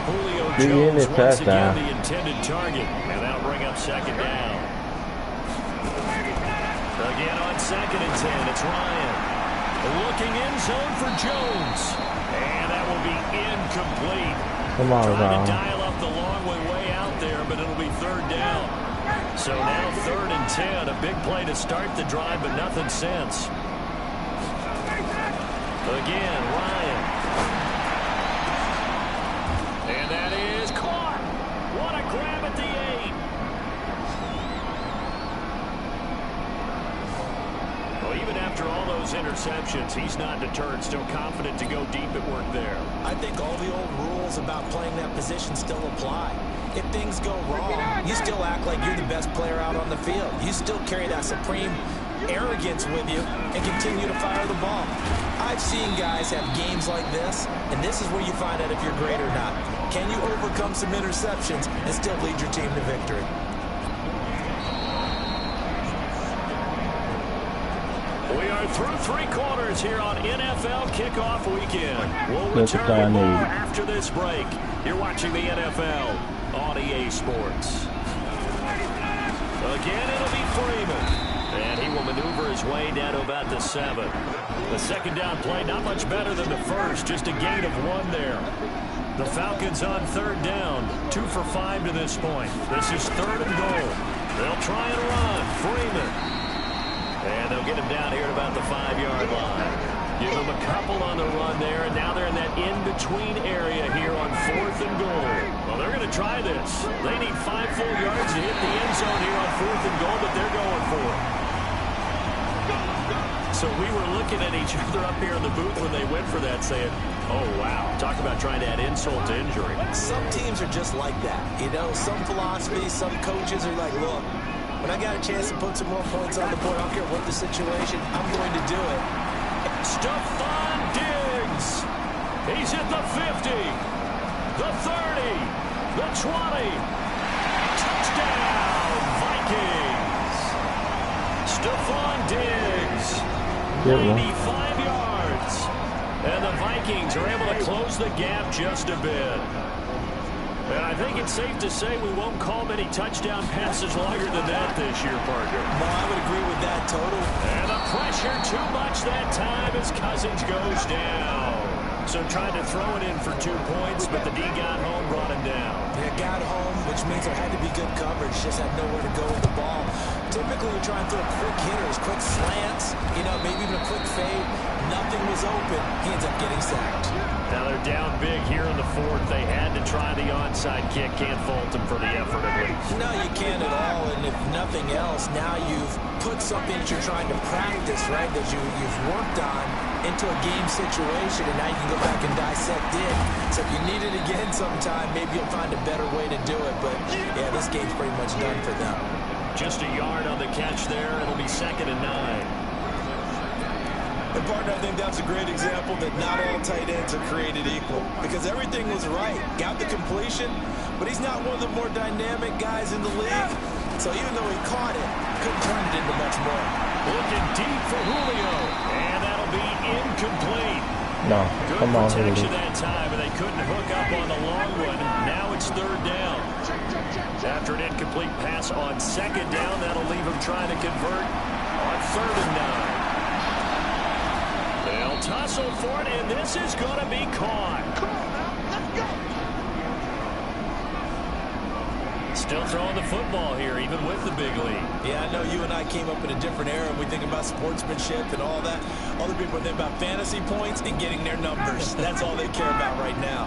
Julio Jones once again the intended target, and that'll bring up second down. Again on 2nd and 10, it's Ryan. Looking in zone for Jones. And that will be incomplete. Come on, trying to dial up the long way out there, but it'll be 3rd down. So now 3rd and 10, a big play to start the drive, but nothing since. Again, Ryan. And that is caught. What a grab at the 8. Well, even after all those interceptions, he's not deterred, still confident to go deep at work there. I think all the old rules about playing that position still apply. If things go wrong, you still act like you're the best player out on the field. You still carry that supreme arrogance with you and continue to fire the ball. I've seen guys have games like this, and this is where you find out if you're great or not. Can you overcome some interceptions and still lead your team to victory? We are through 3 quarters here on NFL Kickoff Weekend. We'll return with more after this break. You're watching the NFL on EA Sports. Again, it'll be Freeman. And he will maneuver his way down to about the 7. The second down play, not much better than the first, just a gain of 1 there. The Falcons on 3rd down, 2 for 5 to this point. This is 3rd and goal. They'll try and run. Freeman. And they'll get him down here at about the 5-yard line. Give him a couple on the run there, and now they're in that in-between area here on 4th and goal. Well, they're going to try this. They need 5 full yards to hit the end zone here on 4th and goal, but they're going for it. So we were looking at each other up here in the booth when they went for that, saying, oh, wow, talk about trying to add insult to injury. Some teams are just like that. You know, some philosophies, some coaches are like, look, when I got a chance to put some more points on the board, I don't care what the situation, I'm going to do it. Stephon Diggs. He's at the 50, the 30, the 20. Touchdown, Vikings. Stephon Diggs, 95 yards. And the Vikings are able to close the gap just a bit. And I think it's safe to say we won't call many touchdown passes longer than that this year, partner. No, I would agree with that total. And the pressure too much that time as Cousins goes down. So tried to throw it in for 2 points, but the D got home, brought him down. Yeah, got home, which means there had to be good coverage. Just had nowhere to go with the ball. Typically, you're trying to throw quick hitters, quick slants, you know, maybe even a quick fade. Nothing was open. He ends up getting sacked. Now they're down big here in the 4th. They had to try the onside kick. Can't fault them for the effort at least. No, you can't at all. And if nothing else, now you've put something that you're trying to practice, right, that you've worked on into a game situation, and now you can go back and dissect it. So if you need it again sometime, maybe you'll find a better way to do it. But, yeah, this game's pretty much done for them. Just a yard on the catch there. It'll be 2nd and 9. And partner, I think that's a great example that not all tight ends are created equal, because everything was right. Got the completion, but he's not one of the more dynamic guys in the league. So even though he caught it, couldn't turn it into much more. Looking deep for Julio, and that'll be incomplete. No, good come on, protection that time, and they couldn't hook up on the long one. Now it's 3rd down. After an incomplete pass on 2nd down, that'll leave him trying to convert on 3rd and 9. They'll tussle for it, and this is going to be caught. Come on now, let's go. Still throwing the football here, even with the big lead. Yeah, I know you and I came up in a different era, and we think about sportsmanship and all that. Other people think about fantasy points and getting their numbers. That's all they care about right now.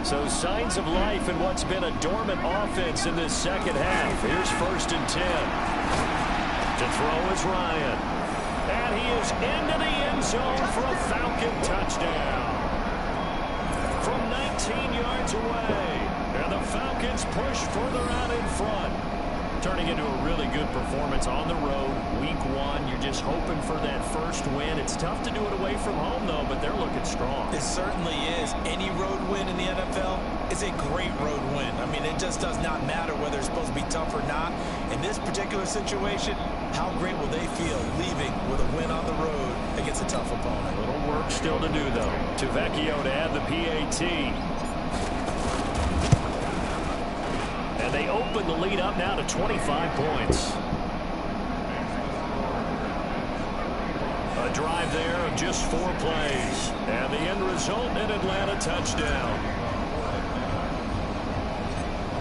So signs of life in what's been a dormant offense in this second half. Here's 1st and 10. To throw is Ryan. And he is into the end zone for a Falcon touchdown. From 19 yards away. And the Falcons push further out in front. Turning into a really good performance on the road. Week 1, you're just hoping for that first win. It's tough to do it away from home, though, but they're looking strong. It certainly is. Any road win in the NFL is a great road win. I mean, it just does not matter whether it's supposed to be tough or not. In this particular situation, how great will they feel leaving with a win on the road against a tough opponent? A little work still to do, though. To Vecchio to add the PAT. And they open the lead up now to 25 points. A drive there of just 4 plays. And the end result, an Atlanta touchdown.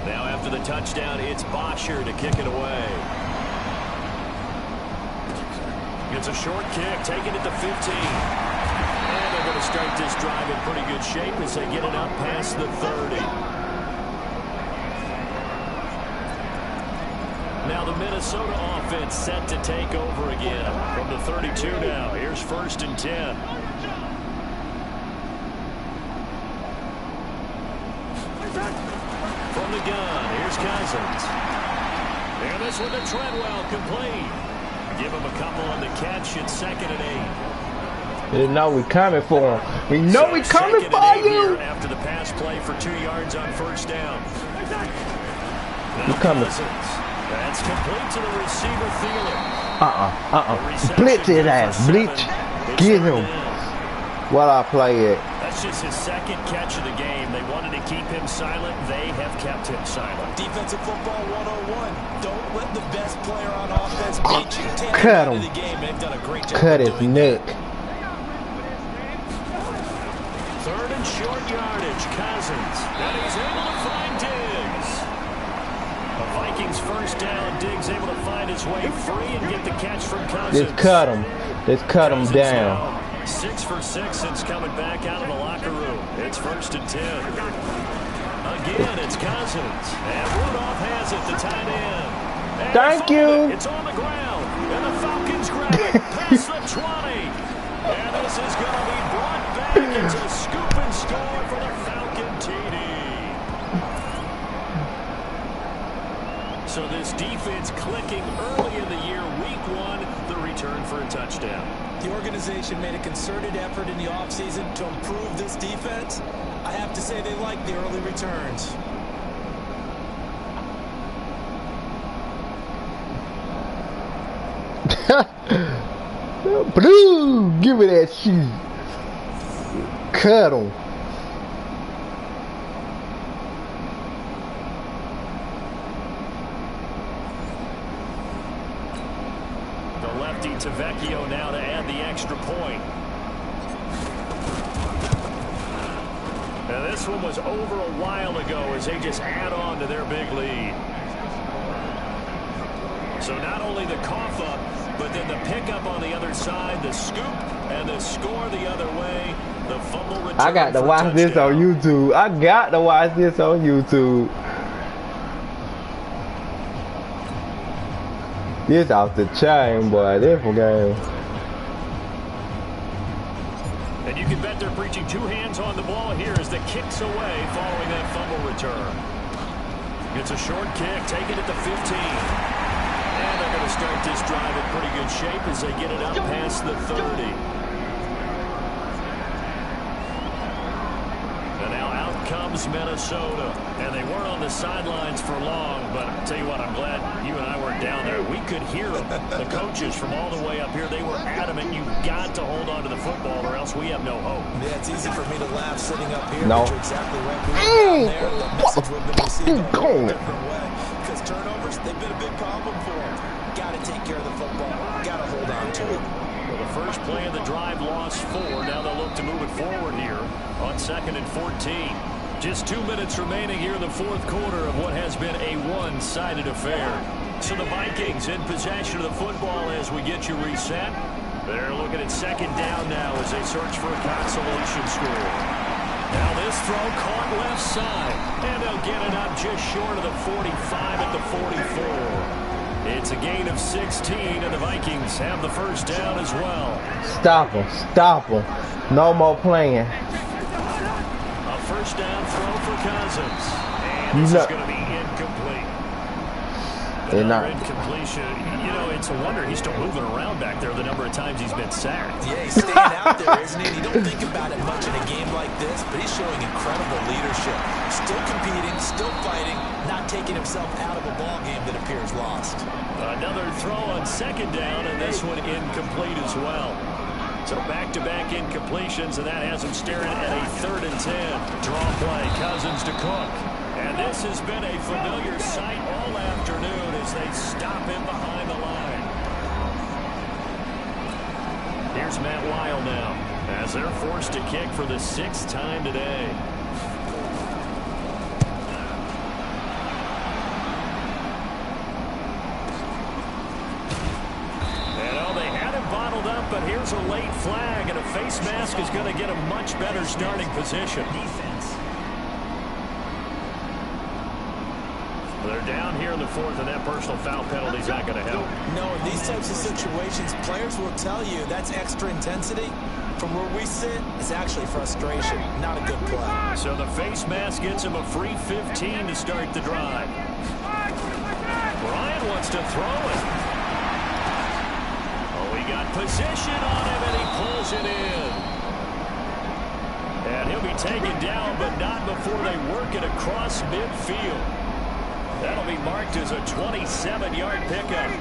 Now after the touchdown, it's Bosher to kick it away. It's a short kick, taking it to 15. And they're going to start this drive in pretty good shape as they get it up past the 30. Now the Minnesota offense set to take over again from the 32 now. Here's 1st and 10. From the gun, here's Cousins. And this one to Treadwell, complete. Give him a couple on the catch. It's 2nd and 8. You know we coming for him. We know we coming for you. After the pass play for 2 yards on 1st down. You coming? That's complete to the receiver, Thielen. Blitz his ass. Blitz. Get him. What I play it. That's just his 2nd catch of the game. They wanted to keep him silent. They have kept him silent. Defensive football 101. Don't let the best player on offense beat you. Cut him. The game. They've done a great job. Cut his neck. 3rd and short yardage. Cousins. And he's able to find Diggs. The Vikings 1st down. Diggs able to find his way free and get the catch from Cousins. Just cut him. Just cut him down. 6 for 6 since coming back out of the locker room. It's 1st and 10. Again, it's Cousins. And Rudolph has it, the tight end. And thank you. It's on the ground. And the Falcons grab it past the 20. And this is going to be brought back. It's a scoop and score for the Falcon TD. So this defense clicking early in the year, week 1, the return for a touchdown. The organization made a concerted effort in the offseason to improve this defense. I have to say they like the early returns. Blue, give me that shit. Cut him. To Vecchio now to add the extra point. Now this one was over a while ago as they just add on to their big lead. So not only the cough up, but then the pickup on the other side, the scoop, and the score the other way. The fumble return. I got to watch this on YouTube. I got to watch this on YouTube. This off the chain, boy. Different game. And you can bet they're preaching 2 hands on the ball here as the kick's away following that fumble return. It's a short kick, taking it to 15. And they're going to start this drive in pretty good shape as they get it up past the 30. And now out comes Minnesota. And they weren't on the sidelines for long, but I'll tell you what, I'm glad you and I weren't down there. We could hear them. The coaches from all the way up here, they were adamant. You've got to hold on to the football or else we have no hope. Yeah, it's easy for me to laugh sitting up here. No. But you're exactly right. We were down there. The message would have been received a different way. Because turnovers, they've been a big problem for them. got to take care of the football. Got to hold on to it. Well, the first play of the drive lost 4. Now they'll look to move it forward here on 2nd and 14. Just 2 minutes remaining here in the fourth quarter of what has been a one-sided affair. So the Vikings in possession of the football as we get you reset. They're looking at 2nd down now as they search for a consolation score. Now this throw caught left side, and they'll get it up just short of the 45 at the 44. It's a gain of 16, and the Vikings have the first down as well. Stop him. Stop him. No more playing. A first down throw for Cousins. And this is going to be incomplete. Another incompletion. You know, it's a wonder he's still moving around back there the number of times he's been sacked. Yeah, he's staying out there, isn't he? You don't think about it much in a game like this, but he's showing incredible leadership. Still competing, still fighting, not taking himself out of a ball game that appears lost. Another throw on 2nd down, and this one incomplete as well. So back-to-back incompletions, and that has him staring at a 3rd and 10. Draw play, Cousins to Cook. And this has been a familiar sight all afternoon as they stop him behind the line. Here's Matt Weil now as they're forced to kick for the 6th time today. But here's a late flag, and a face mask is going to get a much better starting position. Defense. They're down here in the 4th, and that personal foul penalty is not going to help. No, in these types of situations, players will tell you that's extra intensity. From where we sit, it's actually frustration, not a good play. So the face mask gets him a free 15 to start the drive. Bryant wants to throw it. Got position on him, and he pulls it in. And he'll be taken down, but not before they work it across midfield. That'll be marked as a 27-yard pickup.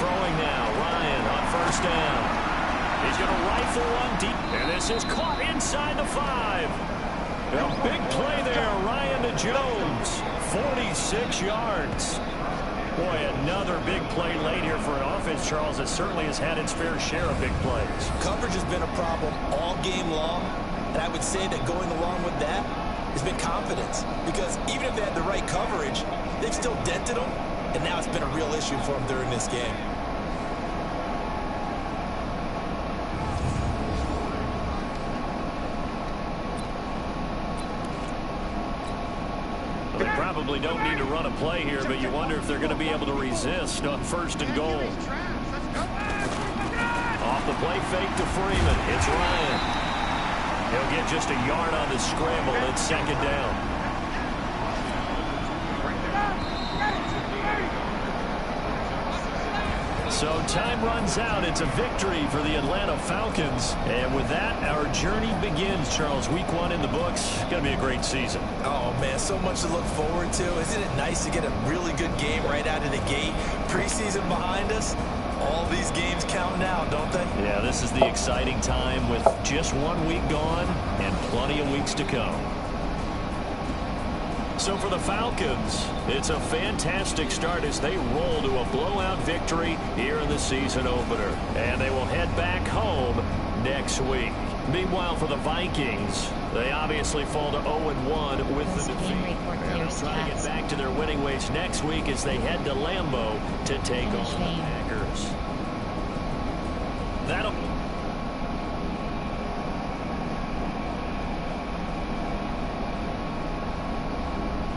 Throwing now, Ryan on 1st down. He's going to rifle one deep, and this is caught inside the 5. A big play there, Ryan to Jones. 46 yards. Boy, another big play late here for an offense, Charles, that certainly has had its fair share of big plays. Coverage has been a problem all game long, and I would say that going along with that has been confidence. Because even if they had the right coverage, they've still dented them, and now it's been a real issue for them during this game. Probably don't need to run a play here, but you wonder if they're going to be able to resist on 1st and goal. Off the play fake to Freeman. It's Ryan. He'll get just a yard on the scramble. It's 2nd down. So time runs out. It's a victory for the Atlanta Falcons. And with that, our journey begins, Charles. Week 1 in the books. Going to be a great season. Oh, man, so much to look forward to. Isn't it nice to get a really good game right out of the gate? Preseason behind us. All these games count now, don't they? Yeah, this is the exciting time with just 1 week gone and plenty of weeks to come. So for the Falcons, it's a fantastic start as they roll to a blowout victory here in the season opener. And they will head back home next week. Meanwhile, for the Vikings, they obviously fall to 0-1 with the defeat. And they'll try to get back to their winning ways next week as they head to Lambeau to take on the Packers. That'll...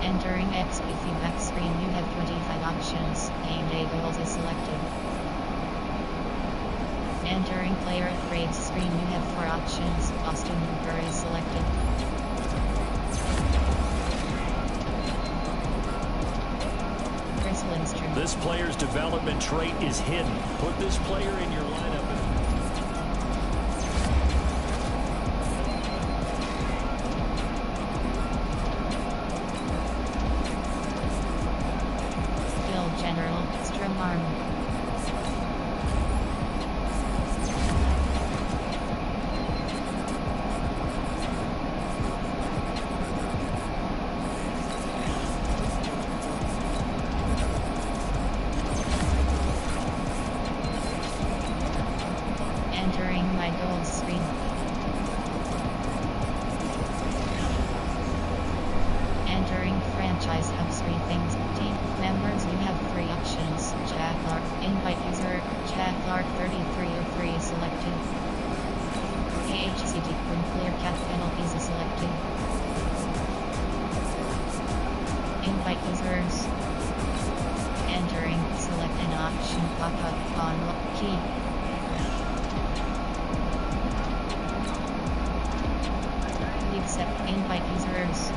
Entering XP back screen, you have 25 options. Game day goals is selected. Entering player upgrades screen, you have 4 options. Austin Hooper is selected. Chris Lindstrom. This player's development trait is hidden. Put this player in your lineup. General, Strom Arm. Entering my gold screen. Entering franchise hub screen things. Team members, you have 3 options. Jackclark, invite user, Jackclark3303 is selected. KHCD, when clear cat penalties is selected. Invite users. Entering, select an option pop-up on key. Accept invite users.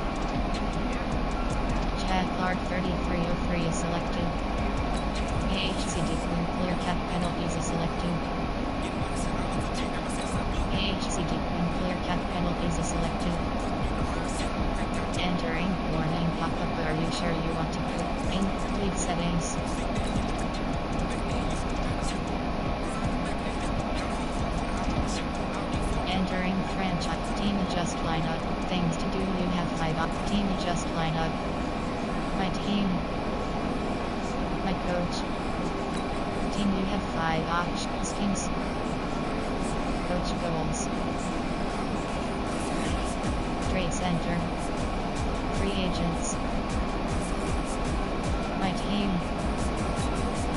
Jackclark3303 is selected. AHCD when clear cat penalties is selected. AHCD when clear cat penalties is selected. Entering warning pop-up. Are you sure you want to put in league settings? Entering franchise team adjust lineup. Things to do, you have 5 team adjust lineup. My team. My coach. Team, you have 5 options. Teams. Coach goals. Trade center. Free agents. My team.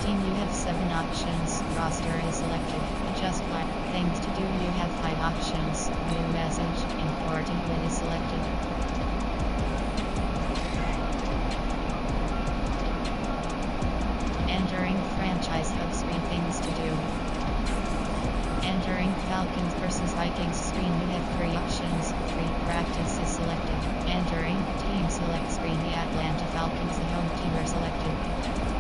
Team, you have 7 options. Roster is selected. Adjust line. Things to do, you have 5 options. New message. Important when is selected. Entering franchise hub screen. Things to do. Entering Falcons versus Vikings screen. You have 3 options. Free practice is selected. Entering team select screen. The Atlanta Falcons, the home team, are selected.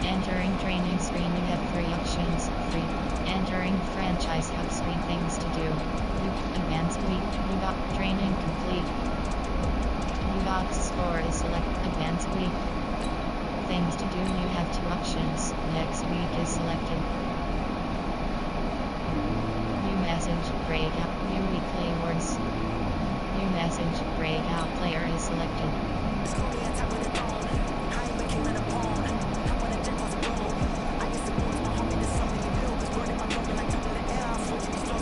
Entering training screen. You have 3 options. Free. Entering franchise hub screen. Things to do. Advanced week. Training complete. Score is select. Advanced week. Things to do. You have 2 options. Next week is selected. New message. Breakout. New weekly awards. New message. Breakout player is selected.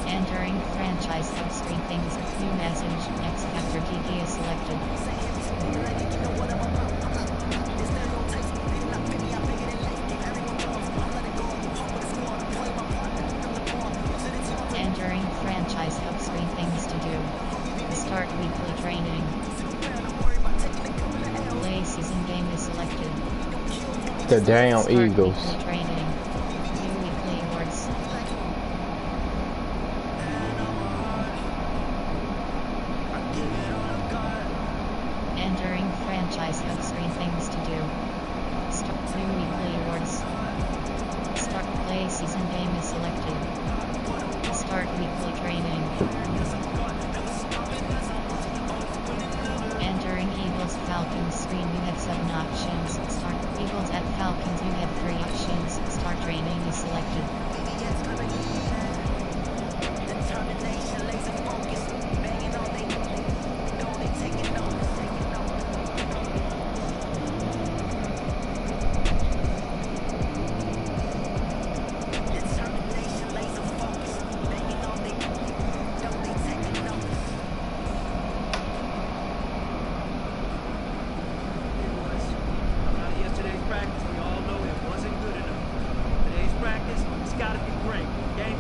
Entering franchise hub screen. Things. New message. X Factor Kiki is selected. Entering franchise hub screen. Things to do. Start weekly training. Play season game is selected. The damn Start Eagles. Weekly training. New weekly awards. Entering franchise hub screen. Things to do. Start new weekly awards. Start play season game is selected. Start weekly training. Entering Eagles Falcons screen. You have 7 options. Start Eagles at Falcons. You have 3 options. Start training is selected. Practice, we all know it wasn't good enough. Today's practice, it's got to be great. Game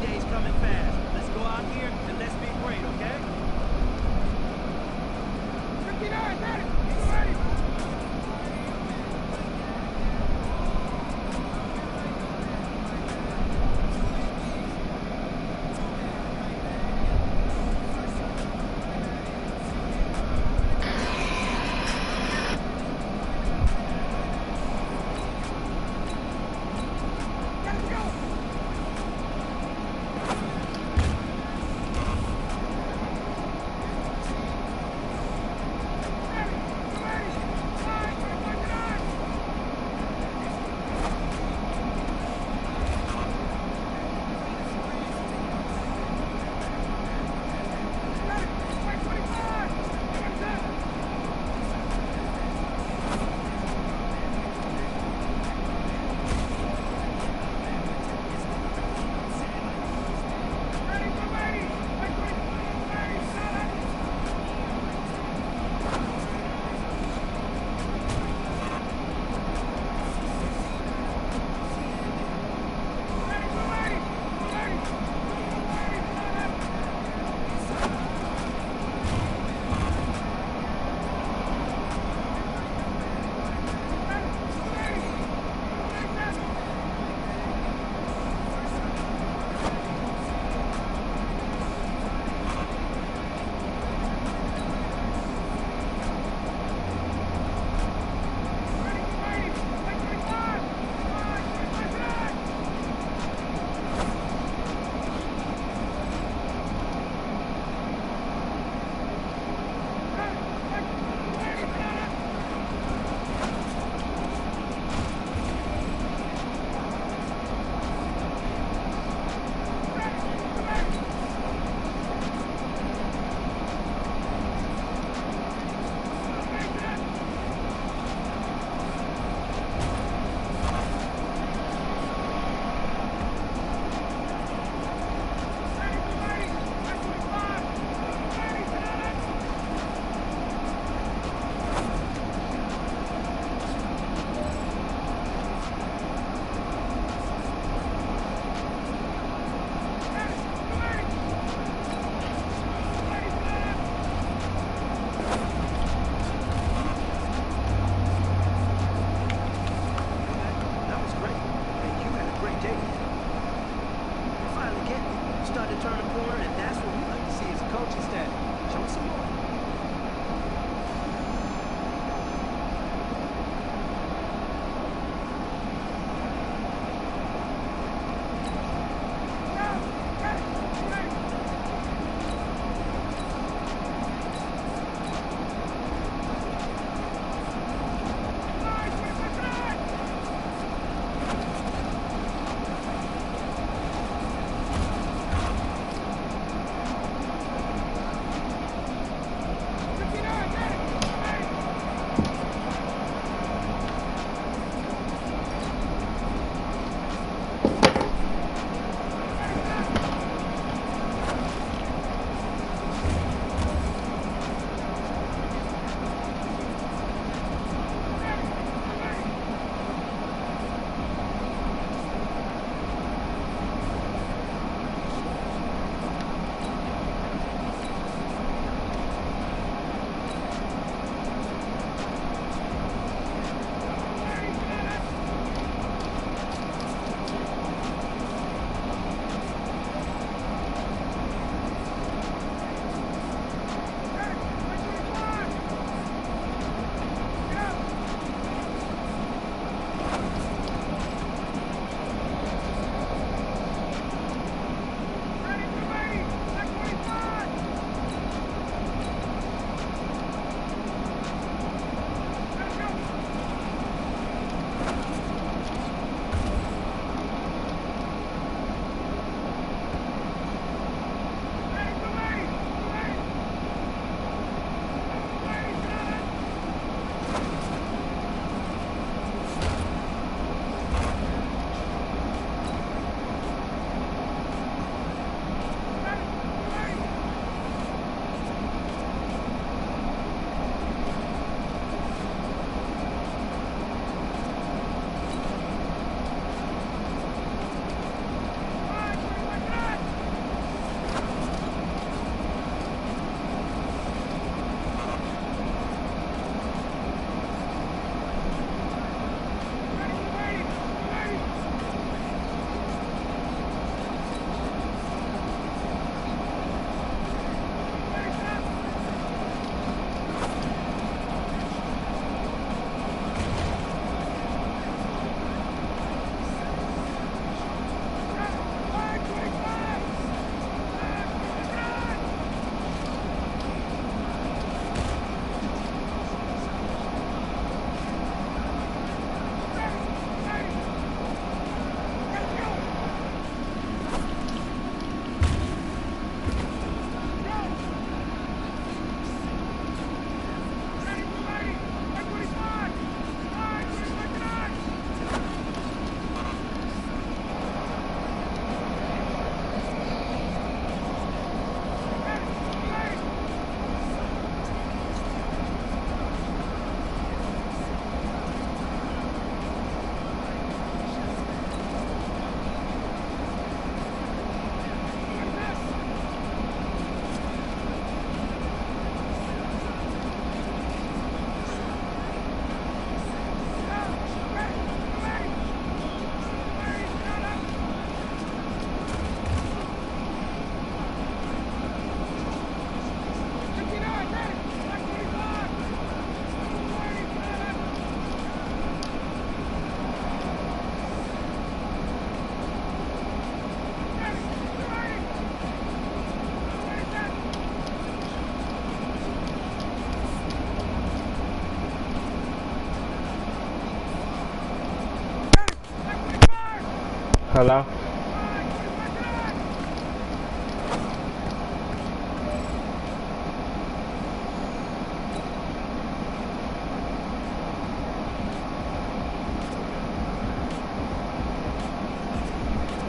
Hello?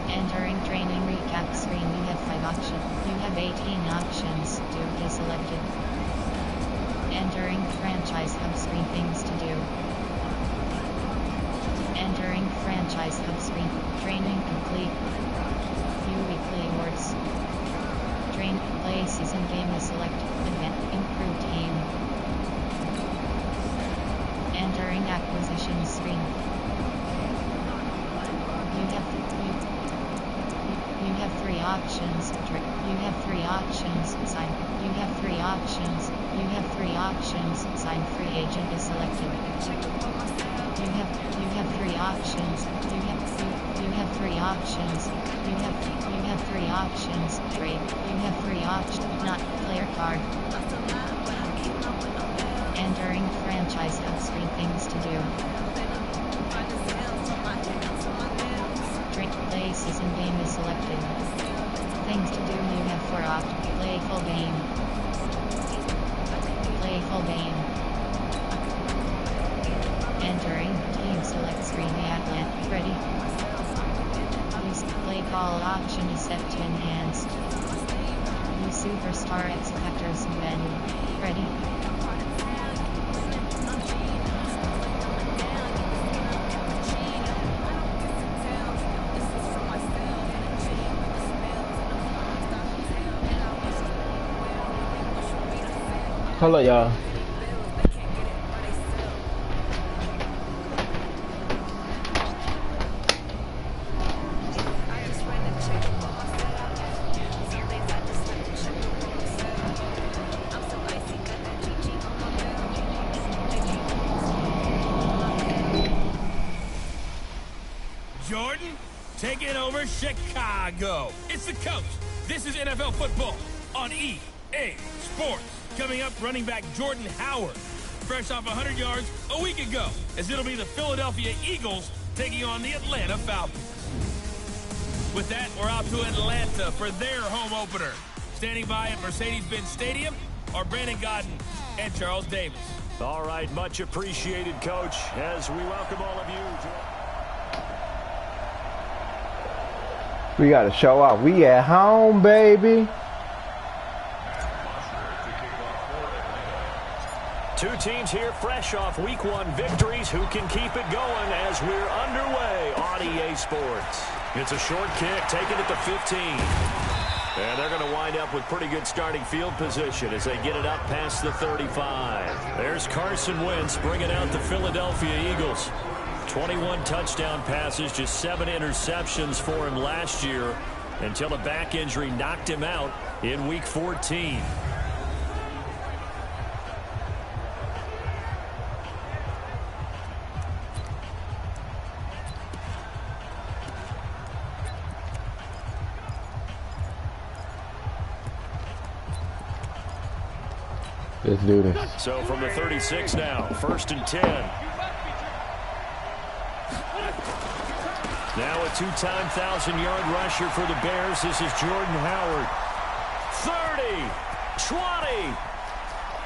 Entering training recap screen. You have 5 options. You have 18 options. Do is selected. Entering franchise hub screen. Things to do. Entering franchise hub screen. Training complete. View weekly awards. Train play season game is selected. Event improved team. Entering acquisition screen. You have 3 options. You have 3 options. Sign. You have 3 options. You have 3 options. Sign free agent is selected. You have 3 options. You have 3 options. You have 3 options. Trade. You have 3 options. Not player card. Entering franchise hub screen. Things to do. Play season game is selected. Things to do. You have 4 options. Play full game. Play full game. Entering team select screen. The Atlanta ready. Use play call option is set to enhanced. Use superstar X factors menu. Ready. Hello, y'all. Jordan, taking over Chicago. It's the coach. This is NFL football on EA Sports. Coming up, running back Jordan Howard, fresh off 100 yards a week ago, as it'll be the Philadelphia Eagles taking on the Atlanta Falcons. With that, we're out to Atlanta for their home opener. Standing by at Mercedes-Benz Stadium are Brandon Godden and Charles Davis. All right, much appreciated, Coach, as we welcome all of you to... We gotta show off. We at home, baby. Two teams here fresh off Week 1 victories. Who can keep it going as we're underway on EA Sports? It's a short kick, taken at the 15. And they're going to wind up with pretty good starting field position as they get it up past the 35. There's Carson Wentz bringing out the Philadelphia Eagles. 21 touchdown passes, just 7 interceptions for him last year until a back injury knocked him out in Week 14. Let's do this. So from the 36 now, 1st and 10. Now a 2-time 1,000-yard rusher for the Bears. This is Jordan Howard. 30, 20,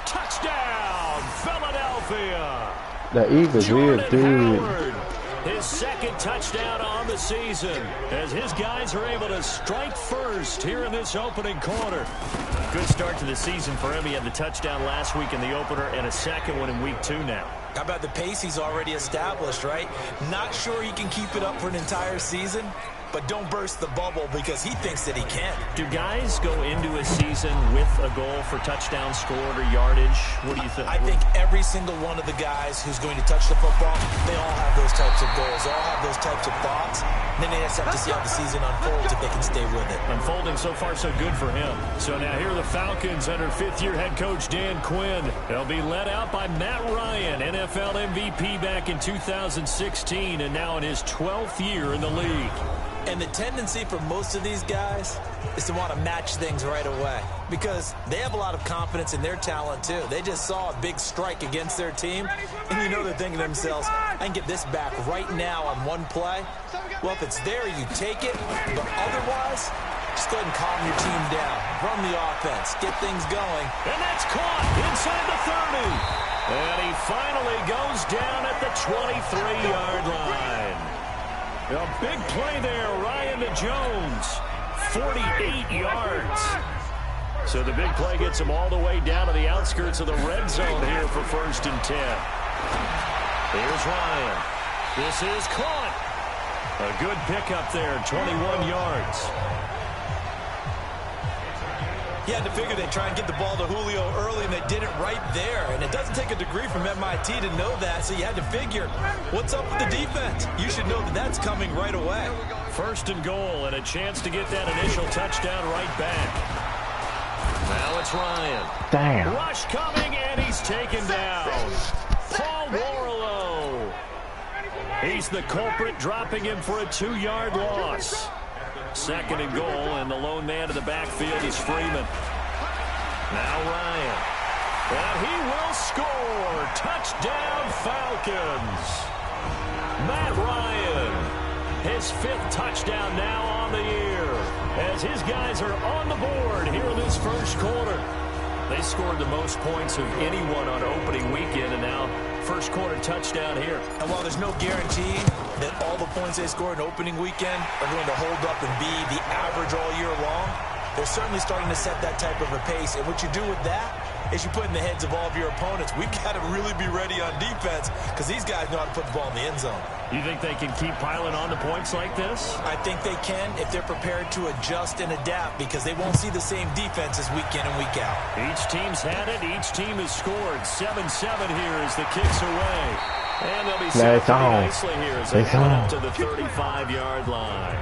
touchdown, Philadelphia. The Eagles weird, dude. Howard, his 2nd touchdown on the season as his guys are able to strike first here in this opening quarter. Good start to the season for him. He had the touchdown last week in the opener and a 2nd one in Week 2 now. How about the pace he's already established, right? Not sure he can keep it up for an entire season, but don't burst the bubble because he thinks that he can. Do guys go into a season with a goal for touchdowns scored or yardage? What do you think? I think every single one of the guys who's going to touch the football, they all have those types of goals. They all have those types of thoughts. And then they just have to see how the season unfolds if they can stay with it. Unfolding so far so good for him. So now here are the Falcons under 5th-year head coach Dan Quinn. They'll be led out by Matt Ryan, NFL MVP back in 2016 and now in his 12th year in the league. And the tendency for most of these guys is to want to match things right away because they have a lot of confidence in their talent too. They just saw a big strike against their team, and you know they're thinking to themselves, I can get this back right now on one play. Well, if it's there, you take it. But otherwise, just go ahead and calm your team down. Run the offense. Get things going. And that's caught inside the 30. And he finally goes down at the 23-yard line. A big play there, Ryan to Jones. 48 yards. So the big play gets him all the way down to the outskirts of the red zone here for 1st and 10. Here's Ryan. This is caught. A good pickup there, 21 yards. You had to figure they'd try and get the ball to Julio early, and they did it right there. And it doesn't take a degree from MIT to know that, so you had to figure, what's up with the defense? You should know that that's coming right away. 1st and goal, and a chance to get that initial touchdown right back. Now it's Ryan. Damn. Rush coming, and he's taken down. Paul Warlow. He's the culprit, dropping him for a 2-yard loss. 2nd and goal, and the lone man in the backfield is Freeman. Now Ryan. And he will score. Touchdown, Falcons. Matt Ryan. His 5th touchdown now on the year, as his guys are on the board here in this 1st quarter. They scored the most points of anyone on opening weekend, and now 1st quarter touchdown here. And while there's no guarantee that all the points they score in opening weekend are going to hold up and be the average all year long, they're certainly starting to set that type of a pace. And what you do with that is you put in the heads of all of your opponents, we've got to really be ready on defense, because these guys know how to put the ball in the end zone. You think they can keep piling on the points like this? I think they can if they're prepared to adjust and adapt, because they won't see the same defenses week in and week out. Each team's had it. Each team has scored. 7-7 here as the kick's away. And they'll be set pretty nicely here as they come up to the 35-yard line.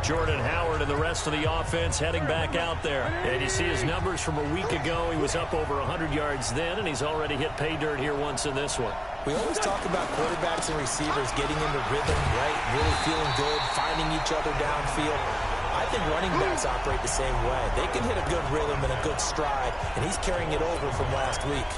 Jordan Howard and the rest of the offense heading back out there. And you see his numbers from a week ago. He was up over 100 yards then, and he's already hit pay dirt here once in this one. We always talk about quarterbacks and receivers getting into rhythm, right? Really feeling good, finding each other downfield. I think running backs operate the same way. They can hit a good rhythm and a good stride, and he's carrying it over from last week.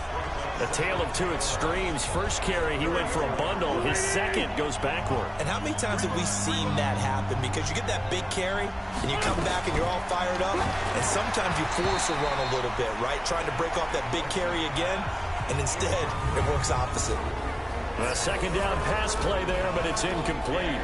A tale of two extremes. First carry, he went for a bundle. His second goes backward. And how many times have we seen that happen? Because you get that big carry, and you come back and you're all fired up, and sometimes you force a run a little bit, right? Trying to break off that big carry again, and instead it works opposite. A 2nd down pass play there, but it's incomplete.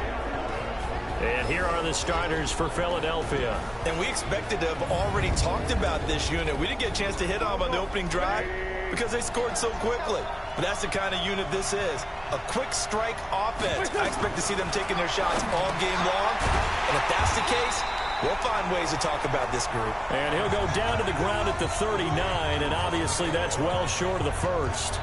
And here are the starters for Philadelphia. And we expected to have already talked about this unit. We didn't get a chance to hit on the opening drive because they scored so quickly. But that's the kind of unit this is. A quick strike offense. I expect to see them taking their shots all game long. And if that's the case, we'll find ways to talk about this group. And he'll go down to the ground at the 39, and obviously that's well short of the first.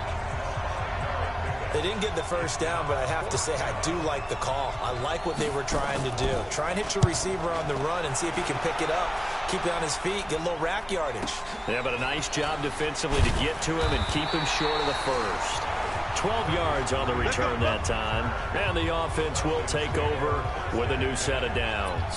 They didn't get the first down, but I have to say I do like the call. I like what they were trying to do. Try and hit your receiver on the run and see if he can pick it up. Keep it on his feet, get a little rack yardage. Yeah, but a nice job defensively to get to him and keep him short of the first. 12 yards on the return that time. And the offense will take over with a new set of downs.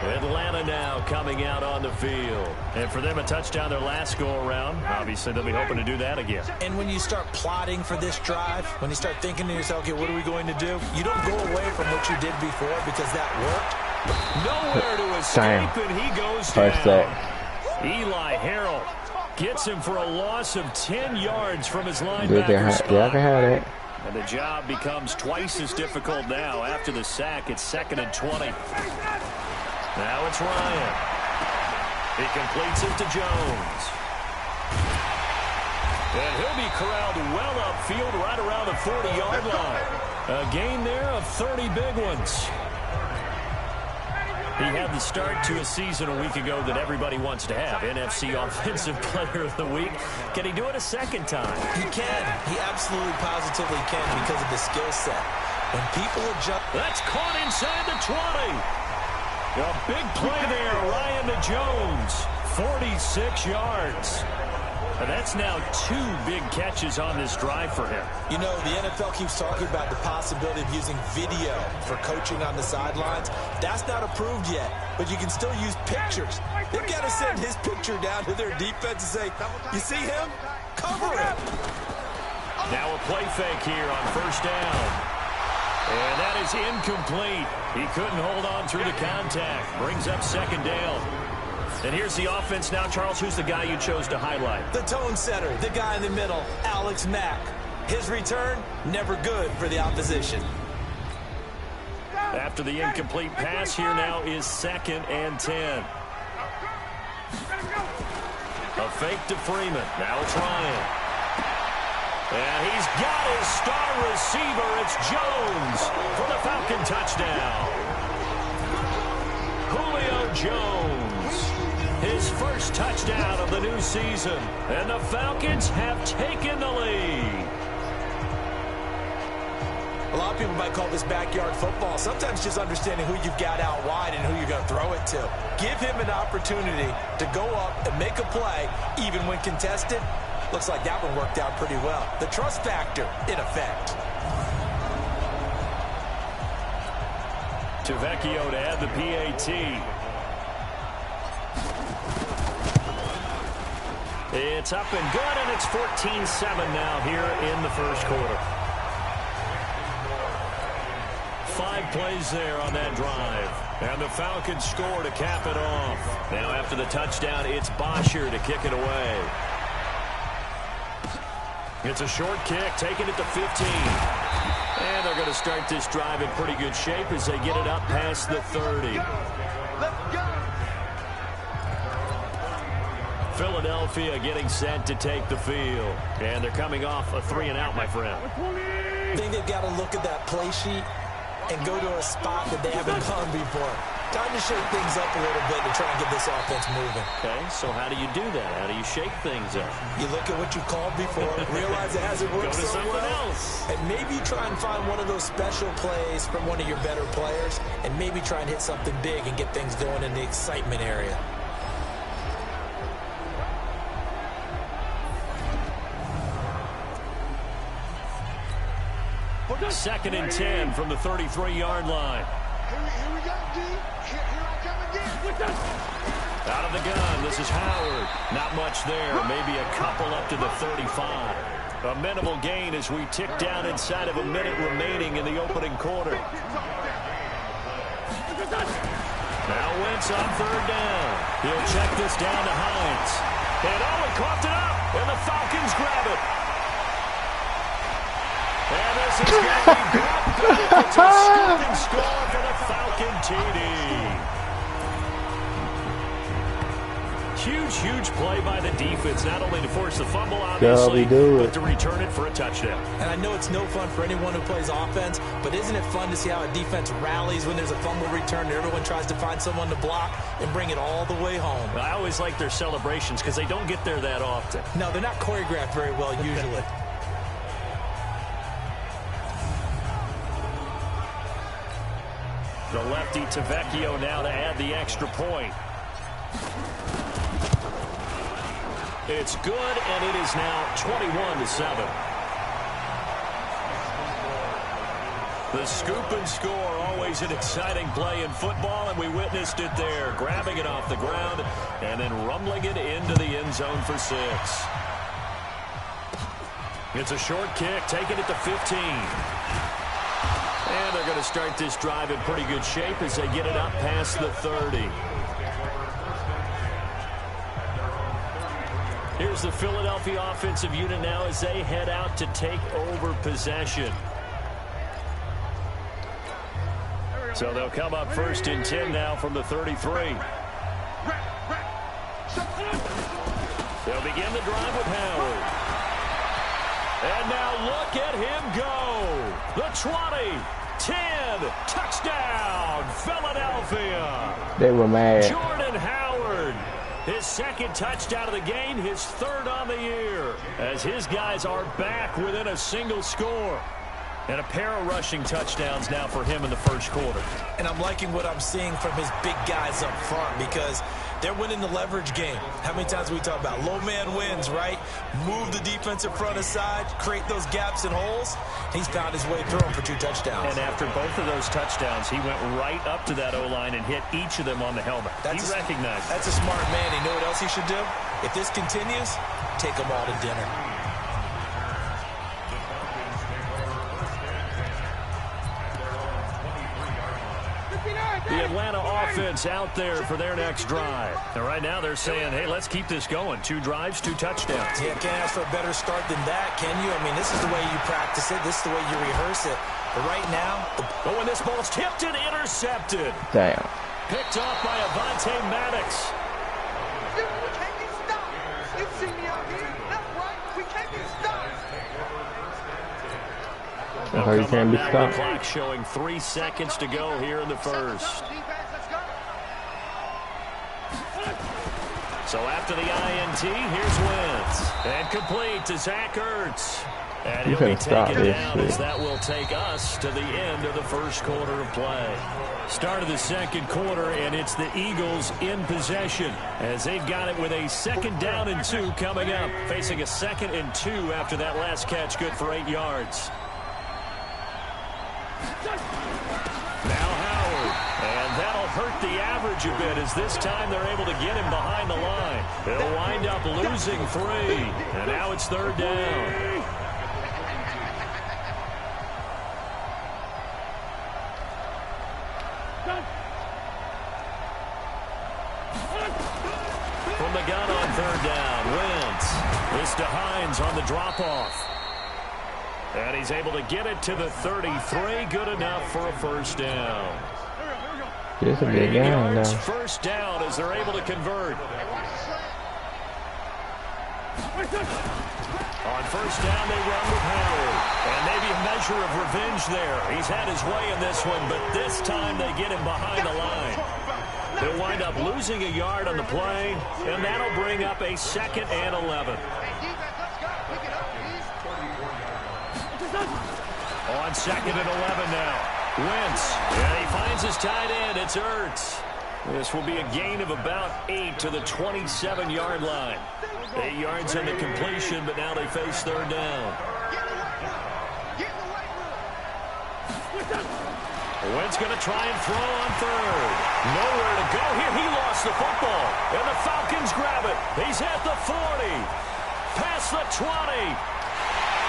Atlanta now coming out on the field. And for them, a touchdown their last go-around. Obviously, they'll be hoping to do that again. And when you start plotting for this drive, when you start thinking to yourself, okay, what are we going to do? You don't go away from what you did before because that worked. Nowhere to escape, and he goes down. Eli Harrell gets him for a loss of 10 yards from his linebacker spot. Yeah, I can have that. And the job becomes twice as difficult now. After the sack, it's 2nd and 20. Now it's Ryan. He completes it to Jones. And he'll be corralled well upfield right around the 40-yard line. A gain there of 30 big ones. He had the start to a season a week ago that everybody wants to have. NFC Offensive Player of the Week. Can he do it a second time? He can. He absolutely positively can because of the skill set. When people adjust. That's caught inside the 20. A big play there, Ryan to Jones. 46 yards. And that's now 2 big catches on this drive for him. You know, the NFL keeps talking about the possibility of using video for coaching on the sidelines. That's not approved yet, but you can still use pictures. They've got to send his picture down to their defense and say, you see him? Cover it. Now a play fake here on first down. And that is incomplete. He couldn't hold on through the contact. Brings up second down. And here's the offense now, Charles. Who's the guy you chose to highlight? The tone setter, the guy in the middle, Alex Mack. His return, never good for the opposition. After the incomplete pass, here now is 2nd and 10. A fake to Freeman. Now it's Ryan. And he's got his star receiver. It's Jones for the Falcon touchdown. Julio Jones. His first touchdown of the new season. And the Falcons have taken the lead. A lot of people might call this backyard football. Sometimes just understanding who you've got out wide and who you're going to throw it to. Give him an opportunity to go up and make a play, even when contested. Looks like that one worked out pretty well. The trust factor in effect. Tavecchio to add the PAT. It's up and good, and it's 14-7 now here in the first quarter. 5 plays there on that drive. And the Falcons score to cap it off. Now after the touchdown, it's Bosher to kick it away. It's a short kick, taking it to 15. And they're going to start this drive in pretty good shape as they get it up past the 30. Philadelphia getting set to take the field. And they're coming off a 3-and-out, my friend. I think they've got to look at that play sheet and go to a spot that they haven't gone before. Time to shake things up a little bit to try and get this offense moving. Okay, so how do you do that? How do you shake things up? You look at what you called before, realize it hasn't worked Go to so something well, else. and maybe try and find one of those special plays from one of your better players, and maybe try and hit something big and get things going in the excitement area. Second and 10 from the 33-yard line. Here we go, D. Here I come again. Out of the gun, this is Howard. Not much there, maybe a couple up to the 35. A minimal gain as we tick down inside of a minute remaining in the opening quarter. Now Wentz on third down. He'll check this down to Hines. And he coughed it up, and the Falcons grab it. And this is going to be brought back. It's a scoop and score for the Falcon TD. Huge play by the defense, not only to force the fumble, obviously, but to return it for a touchdown. And I know it's no fun for anyone who plays offense, but isn't it fun to see how a defense rallies when there's a fumble return and everyone tries to find someone to block and bring it all the way home? I always like their celebrations because they don't get there that often. No, they're not choreographed very well usually. The lefty Tavecchio now to add the extra point. It's good, and it is now 21-7. The scoop and score, always an exciting play in football, and we witnessed it there. Grabbing it off the ground and then rumbling it into the end zone for 6. It's a short kick, taking it to 15. And they're going to start this drive in pretty good shape as they get it up past the 30. Here's the Philadelphia offensive unit now as they head out to take over possession. So they'll come up first and 10 now from the 33. They'll begin the drive with Howard. And now look at him go. The 20, 10, touchdown, Philadelphia. They were mad. Jordan Howard. His second touchdown of the game, his third on the year, as his guys are back within a single score. And a pair of rushing touchdowns now for him in the first quarter. And I'm liking what I'm seeing from his big guys up front because they're winning the leverage game. How many times we talk about low man wins, right? Move the defensive front aside, create those gaps and holes. He's found his way through them for 2 touchdowns. And after both of those touchdowns, he went right up to that O-line and hit each of them on the helmet. He recognized. That's a smart man. He knew what else he should do? If this continues, take them all to dinner. The Atlanta offense out there for their next drive. And right now they're saying, hey, let's keep this going. 2 drives, 2 touchdowns. Yeah, can't ask for a better start than that, can you? I mean, this is the way you practice it. This is the way you rehearse it. But right now... Oh, and this ball's tipped and intercepted. Damn. Picked off by Avonte Maddox. Dude, we can't be stopped. You see me out here. That's right. We can't be stopped. That's how you can't be stopped. The clock showing 3 seconds to go here in the first. So after the INT, here's Wentz. And complete to Zach Ertz. And he'll be taken down as that will take us to the end of the first quarter of play. Start of the second quarter, and it's the Eagles in possession as they've got it with a 2nd down and 2 coming up, facing a 2nd and 2 after that last catch, good for 8 yards. Now Howard, and that'll hurt the average a bit as this time they're able to get him behind the line. They'll wind up losing 3, and now it's 3rd down. From the gun on 3rd down, Wentz. This to Hines on the drop-off. And he's able to get it to the 33. Good enough for a 1st down. This will be a game now. 1st down as they're able to convert. On 1st down, they run with Howard. And maybe a measure of revenge there. He's had his way in this one, but this time they get him behind the line. They'll wind up losing a yard on the play, and that'll bring up a 2nd and 11. On 2nd and 11 now. Wentz, and he finds his tight end. It's Ertz. This will be a gain of about 8 to the 27-yard line. 8 yards on the completion, but now they face 3rd down. Wentz going to try and throw on 3rd. Nowhere to go here. He lost the football, and the Falcons grab it. He's at the 40, past the 20.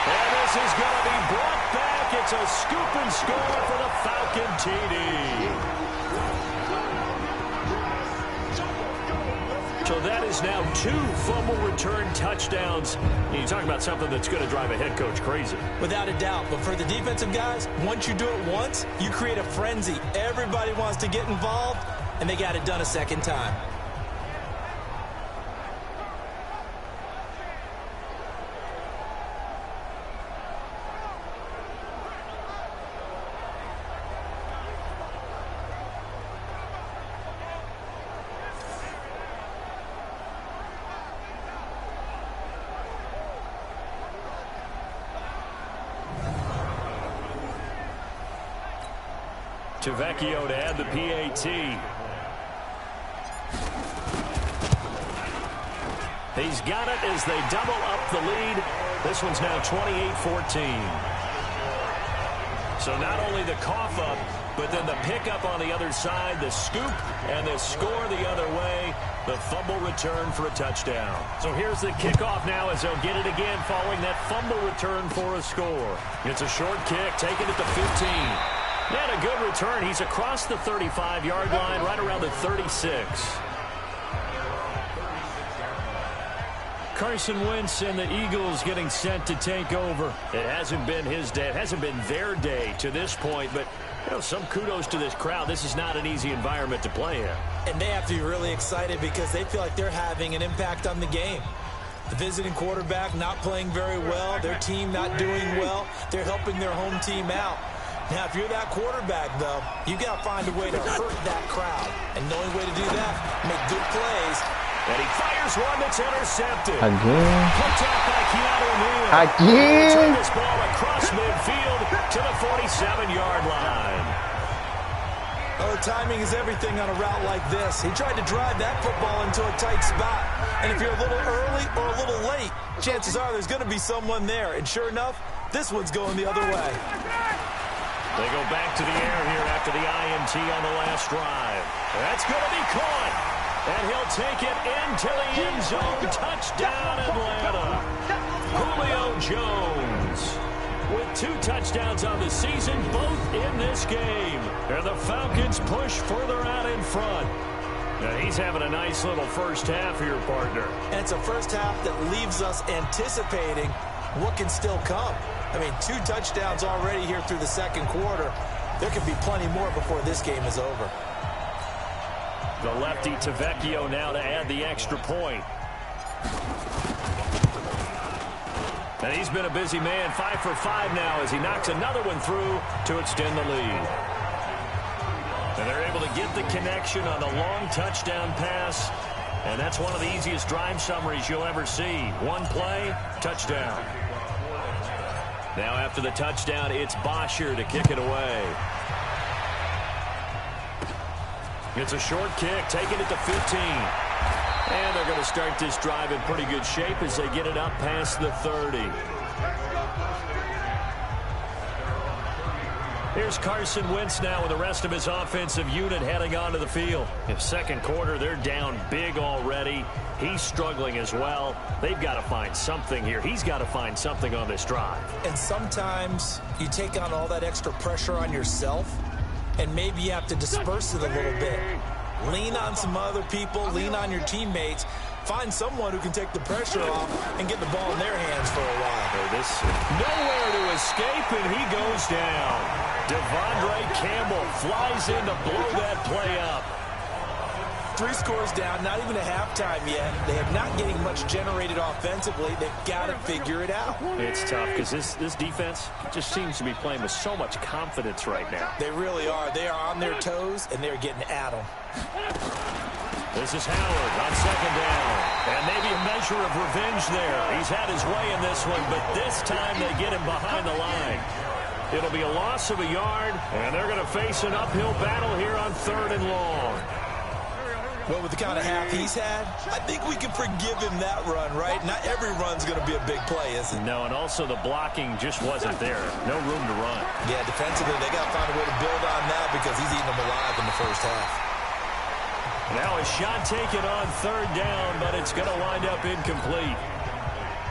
And this is going to be brought back. It's a scoop and score for the Falcon TD. So that is now 2 fumble return touchdowns. You talk about something that's going to drive a head coach crazy. Without a doubt. But for the defensive guys, once you do it once, you create a frenzy. Everybody wants to get involved, and they got it done a 2nd time. Vecchio to add the PAT. He's got it as they double up the lead. This one's now 28-14. So not only the cough up, but then the pickup on the other side, the scoop, and the score the other way, the fumble return for a touchdown. So here's the kickoff now as they'll get it again following that fumble return for a score. It's a short kick, taken at the 15. And a good return. He's across the 35-yard line, right around the 36. Carson Wentz and the Eagles getting set to take over. It hasn't been his day. It hasn't been their day to this point, but you know, some kudos to this crowd. This is not an easy environment to play in. And they have to be really excited because they feel like they're having an impact on the game. The visiting quarterback not playing very well, their team not doing well. They're helping their home team out. Now, if you're that quarterback, though, you got to find a way to hurt that crowd. And the only way to do that, make good plays. And he fires one that's intercepted. Again. Picked up by Keanu Neal. Again. Turn this ball across midfield to the 47-yard line. Oh, timing is everything on a route like this. He tried to drive that football into a tight spot. And if you're a little early or a little late, chances are there's going to be someone there. And sure enough, this one's going the other way. They go back to the air here after the INT on the last drive. That's going to be caught. And he'll take it into the end zone. Touchdown, Atlanta. Julio Jones with 2 touchdowns on the season, both in this game. And the Falcons push further out in front. And he's having a nice little first half here, partner. And it's a first half that leaves us anticipating what can still come. I mean, 2 touchdowns already here through the second quarter. There could be plenty more before this game is over. The lefty Tavecchio now to add the extra point. And he's been a busy man, 5 for 5 now as he knocks another one through to extend the lead. And they're able to get the connection on the long touchdown pass. And that's one of the easiest drive summaries you'll ever see. 1 play, touchdown. Now after the touchdown, it's Bosher to kick it away. It's a short kick, taking it to 15. And they're going to start this drive in pretty good shape as they get it up past the 30. Here's Carson Wentz now with the rest of his offensive unit heading onto the field. In second quarter, they're down big already. He's struggling as well. They've got to find something here. He's got to find something on this drive. And sometimes you take on all that extra pressure on yourself, and maybe you have to disperse it a little bit. Lean on some other people, lean on your teammates, find someone who can take the pressure off and get the ball in their hands for a while. Nowhere to escape, and he goes down. Devondre Campbell flies in to blow that play up. 3 scores down, not even a halftime yet. They are not getting much generated offensively. They've got to figure it out. It's tough because this defense just seems to be playing with so much confidence right now. They really are. They are on their toes, and they're getting at them. This is Howard on second down. And maybe a measure of revenge there. He's had his way in this one, but this time they get him behind the line. It'll be a loss of a yard, and they're going to face an uphill battle here on 3rd and long. Well, with the kind of half he's had, I think we can forgive him that run, right? Not every run's going to be a big play, is it? No, and also the blocking just wasn't there. No room to run. Yeah, defensively, they got to find a way to build on that because he's eating them alive in the first half. Now a shot taken on 3rd down, but it's going to wind up incomplete.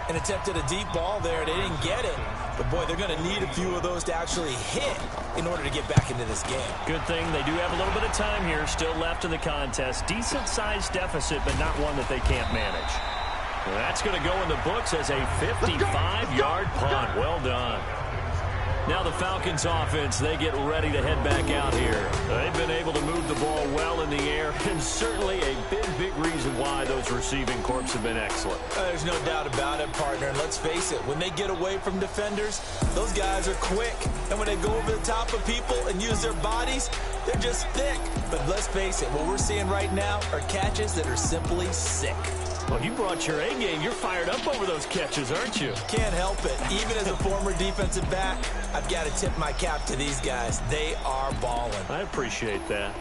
An attempt at a deep ball there. They didn't get it. But, boy, they're going to need a few of those to actually hit in order to get back into this game. Good thing they do have a little bit of time here still left in the contest. Decent-sized deficit, but not one that they can't manage. Well, that's going to go in the books as a 55-yard punt. Well done. Now the Falcons offense, they get ready to head back out here. They've been able to move the ball well in the air, and certainly a big reason why those receiving corps have been excellent. There's no doubt about it, partner. And let's face it, when they get away from defenders, those guys are quick. And when they go over the top of people and use their bodies, they're just thick. But let's face it, what we're seeing right now are catches that are simply sick. Well, you brought your A game. You're fired up over those catches, aren't you? Can't help it. Even as a former defensive back, I've got to tip my cap to these guys. They are balling. I appreciate that.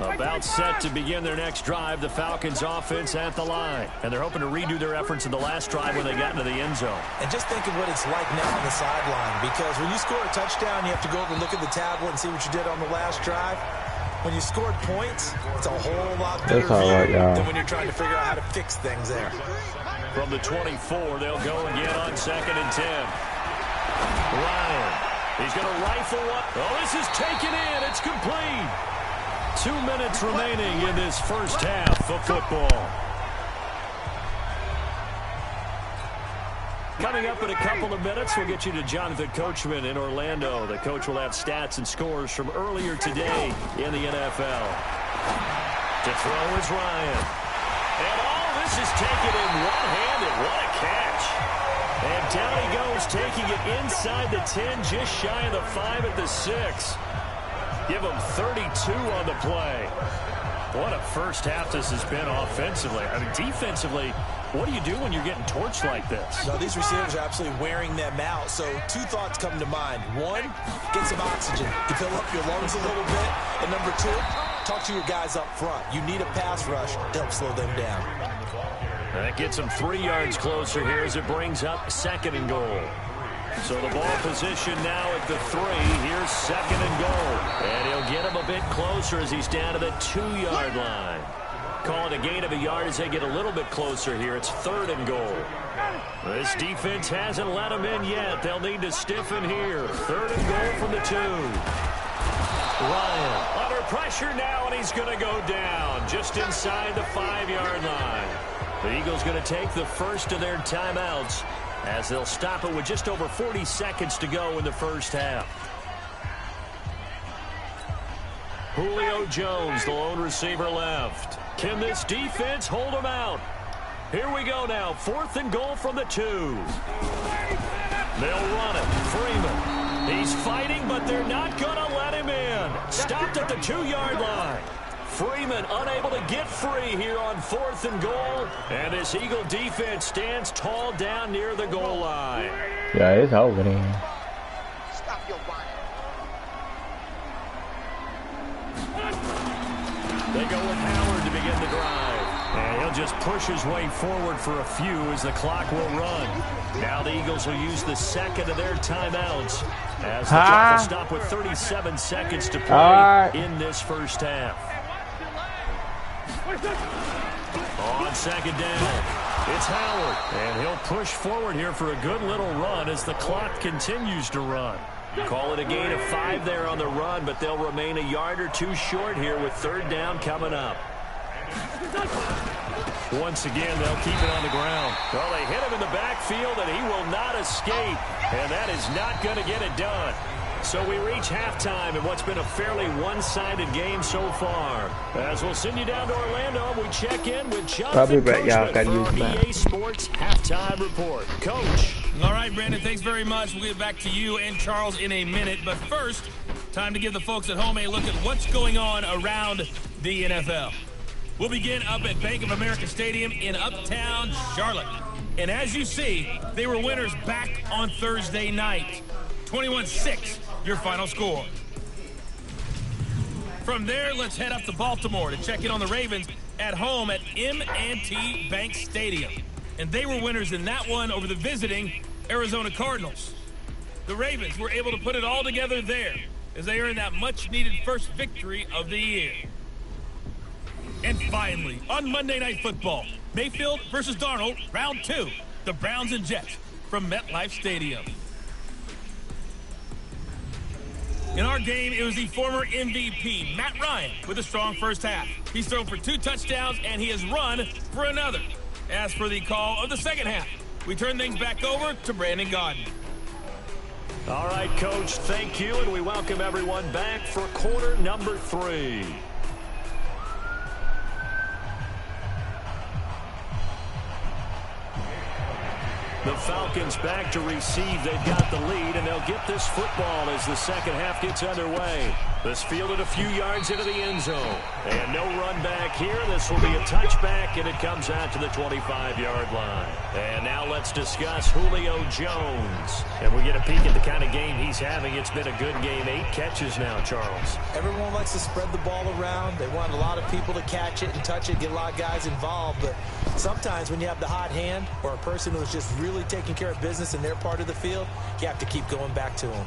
About set to begin their next drive, the Falcons offense at the line. And they're hoping to redo their efforts in the last drive when they got into the end zone. And just think of what it's like now on the sideline. Because when you score a touchdown, you have to go over and look at the tablet and see what you did on the last drive. When you scored points, it's a whole lot better than when you're trying to figure out how to fix things there. From the 24, they'll go again on 2nd and 10. Ryan, he's going to rifle up. Oh, this is taken in. It's complete. 2 minutes remaining in this first half of football. Coming up in a couple of minutes, we'll get you to Jonathan Coachman in Orlando. The coach will have stats and scores from earlier today in the NFL. To throw is Ryan. And all this is taken in one-handed. What a catch. And down he goes, taking it inside the 10, just shy of the 5 at the 6. Give him 32 on the play. What a first half this has been offensively. I mean, defensively, what do you do when you're getting torched like this? No, these receivers are absolutely wearing them out. So 2 thoughts come to mind. 1, get some oxygen to fill up your lungs a little bit. And number 2, talk to your guys up front. You need a pass rush to help slow them down. That gets them 3 yards closer here as it brings up 2nd and goal. So the ball position now at the 3. Here's 2nd and goal. And he'll get him a bit closer as he's down to the 2-yard line. Call it a gain of a yard as they get a little bit closer here. It's 3rd and goal. This defense hasn't let them in yet. They'll need to stiffen here. 3rd and goal from the 2. Ryan under pressure now, and he's going to go down just inside the 5-yard line. The Eagles going to take the first of their timeouts as they'll stop it with just over 40 seconds to go in the first half. Julio Jones, the lone receiver left. Can this defense hold him out? Here we go now. 4th and goal from the 2. They'll run it. Freeman. He's fighting, but they're not going to let him in. Stopped at the 2-yard line. Freeman unable to get free here on 4th and goal. And this Eagle defense stands tall down near the goal line. Yeah, it's over there. Stop your whining. They go with Howard to begin the drive. And he'll just push his way forward for a few as the clock will run. Now the Eagles will use the second of their timeouts as the clock will stop with 37 seconds to play in this first half. On 2nd down, it's Howard. And he'll push forward here for a good little run as the clock continues to run. Call it a gain of 5 there on the run, but they'll remain a yard or 2 short here with 3rd down coming up. Once again, they'll keep it on the ground. Well, they hit him in the backfield, and he will not escape. And that is not going to get it done. So we reach halftime in what's been a fairly one-sided game so far. As we'll send you down to Orlando, we check in with Jonathan Coachman for our EA Sports Halftime Report. Coach. All right, Brandon, thanks very much. We'll get back to you and Charles in a minute. But first, time to give the folks at home a look at what's going on around the NFL. We'll begin up at Bank of America Stadium in Uptown Charlotte. And as you see, they were winners back on Thursday night. 21-6, your final score. From there, let's head up to Baltimore to check in on the Ravens at home at M&T Bank Stadium. And they were winners in that one over the visiting Arizona Cardinals. The Ravens were able to put it all together there as they earned that much-needed first victory of the year. And finally, on Monday Night Football, Mayfield versus Darnold, round 2, the Browns and Jets from MetLife Stadium. In our game, it was the former MVP, Matt Ryan, with a strong first half. He's thrown for 2 touchdowns, and he has run for another. As for the call of the second half, we turn things back over to Brandon Gaudin. All right, Coach, thank you, and we welcome everyone back for quarter number 3. The Falcons back to receive. They've got the lead, and they'll get this football as the second half gets underway. This fielded a few yards into the end zone. And no run back here. This will be a touchback, and it comes out to the 25-yard line. And now let's discuss Julio Jones. And we get a peek at the kind of game he's having. It's been a good game. 8 catches now, Charles. Everyone likes to spread the ball around. They want a lot of people to catch it and touch it, get a lot of guys involved. But sometimes when you have the hot hand or a person who's just really taking care of business in their part of the field, you have to keep going back to them.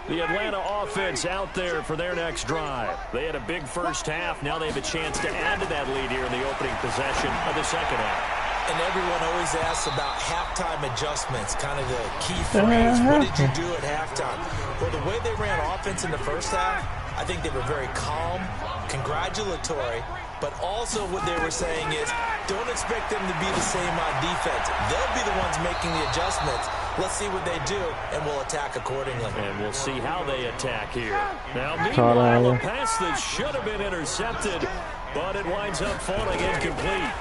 The Atlanta offense out there for their next drive. They had a big first half. Now they have a chance to add to that lead here in the opening possession of the second half. And everyone always asks about halftime adjustments, kind of the key phrase. What did you do at halftime? Well, the way they ran offense in the first half, I think they were very calm, congratulatory, but also what they were saying is don't expect them to be the same on defense. They'll be the ones making the adjustments. Let's see what they do, and we'll attack accordingly. And we'll see how they attack here. Now, meanwhile, a pass that should have been intercepted, but it winds up falling incomplete.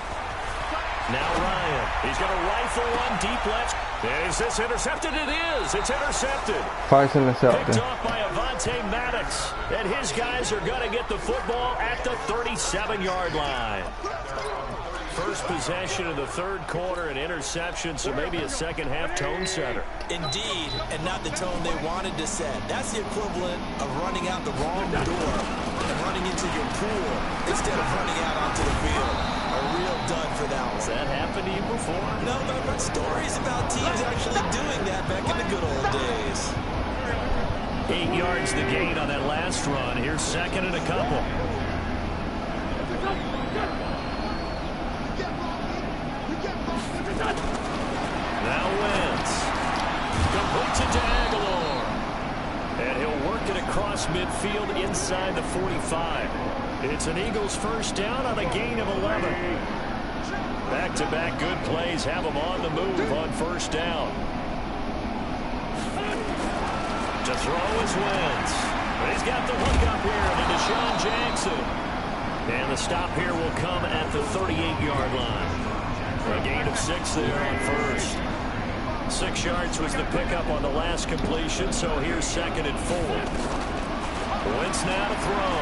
Now Ryan, he's going to rifle one deep left. Is this intercepted? It is. It's intercepted. Picked off by Avonte Maddox. And his guys are going to get the football at the 37-yard line. First possession of the third quarter, an interception, so maybe a second-half tone setter. Indeed, and not the tone they wanted to set. That's the equivalent of running out the wrong door and running into your pool instead of running out onto the field. A real dud for that one. Has that happened to you before? No, but stories about teams actually doing that back in the good old days. 8 yards the gain on that last run. Here's second and a couple. Now Wentz. Complete to Aguilar. And he'll work it across midfield inside the 45. It's an Eagles first down on a gain of 11. Back-to-back good plays have them on the move on first down. To throw is Wentz. He's got the hook up here to Deshaun Jackson. And the stop here will come at the 38-yard line. A gain of 6 there on first. 6 yards was the pickup on the last completion, so here's second and 4. Wentz now to throw.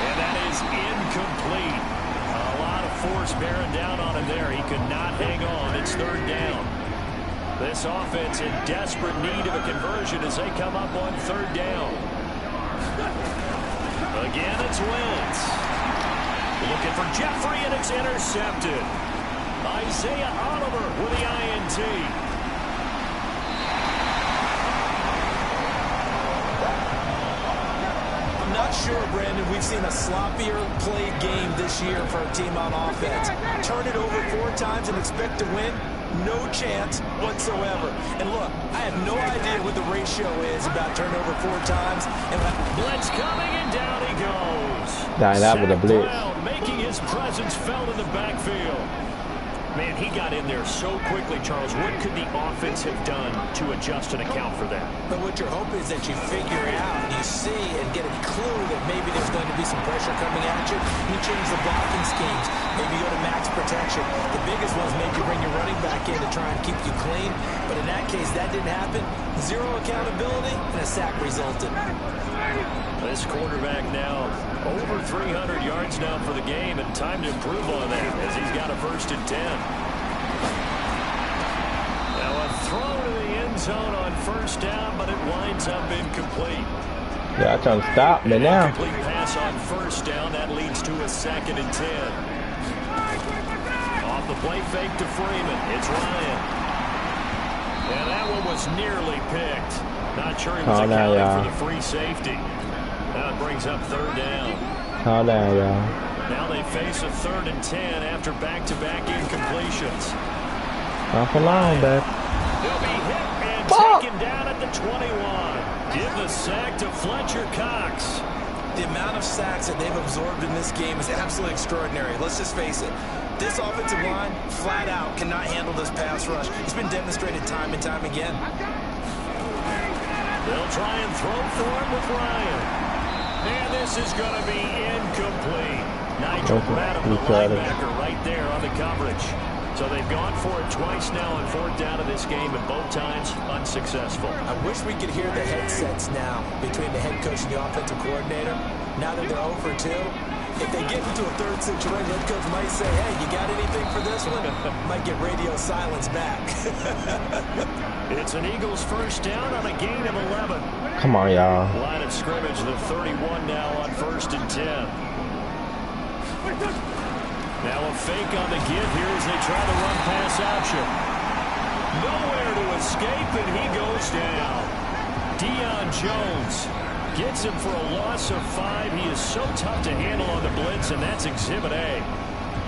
And that is incomplete. A lot of force bearing down on him there. He could not hang on. It's third down. This offense in desperate need of a conversion as they come up on third down. Again, it's Wentz. Looking for Jeffrey, and it's intercepted. Isaiah Oliver with the INT. I'm not sure, Brandon, we've seen a sloppier played game this year for a team on offense. Turn it over 4 times and expect to win? No chance whatsoever. And look, I have no idea what the ratio is about turnover 4 times. And blitz coming, and down he goes. Nah, that with a blitz. Making his presence felt in the backfield. Man, he got in there so quickly, Charles. What could the offense have done to adjust and account for that? But what you're hoping is that you figure out and you see and get a clue that maybe there's going to be some pressure coming at you. You change the blocking schemes. Maybe go to max protection. The biggest one's maybe bring your running back in to try and keep you clean. But in that case, that didn't happen. 0 accountability, and a sack resulted. This quarterback now over 300 yards now for the game, and time to improve on that as he's got a first and 10. Now a throw to the end zone on first down, but it winds up incomplete. Yeah, trying to stop me now. Incomplete pass on first down. That leads to a second and 10. Off the play fake to Freeman. It's Ryan. And that one was nearly picked. Not sure he was accounting for the free safety. Now it brings up third down. Calm down, y'all. Now they face a third and 10 after back-to-back incompletions. Not for long, babe. They'll be hit and taken down at the 21. Give the sack to Fletcher Cox. The amount of sacks that they've absorbed in this game is absolutely extraordinary. Let's just face it. This offensive line, flat out, cannot handle this pass rush. It's been demonstrated time and time again. They'll try and throw for him with Ryan. And this is going to be incomplete. Nigel Bradham, the linebacker, right there on the coverage. So they've gone for it twice now on fourth down of this game, and both times unsuccessful. I wish we could hear the headsets now between the head coach and the offensive coordinator. Now that they're 0 for 2, if they get into a third situation, the coach might say, hey, you got anything for this one? Might get radio silence back. It's an Eagles first down on a gain of 11. Come on, y'all. Line of scrimmage, the 31 now on first and 10. Now a fake on the give here as they try the run pass option. Nowhere to escape, and he goes down. Deion Jones gets him for a loss of 5. He is so tough to handle on the blitz, and that's Exhibit A.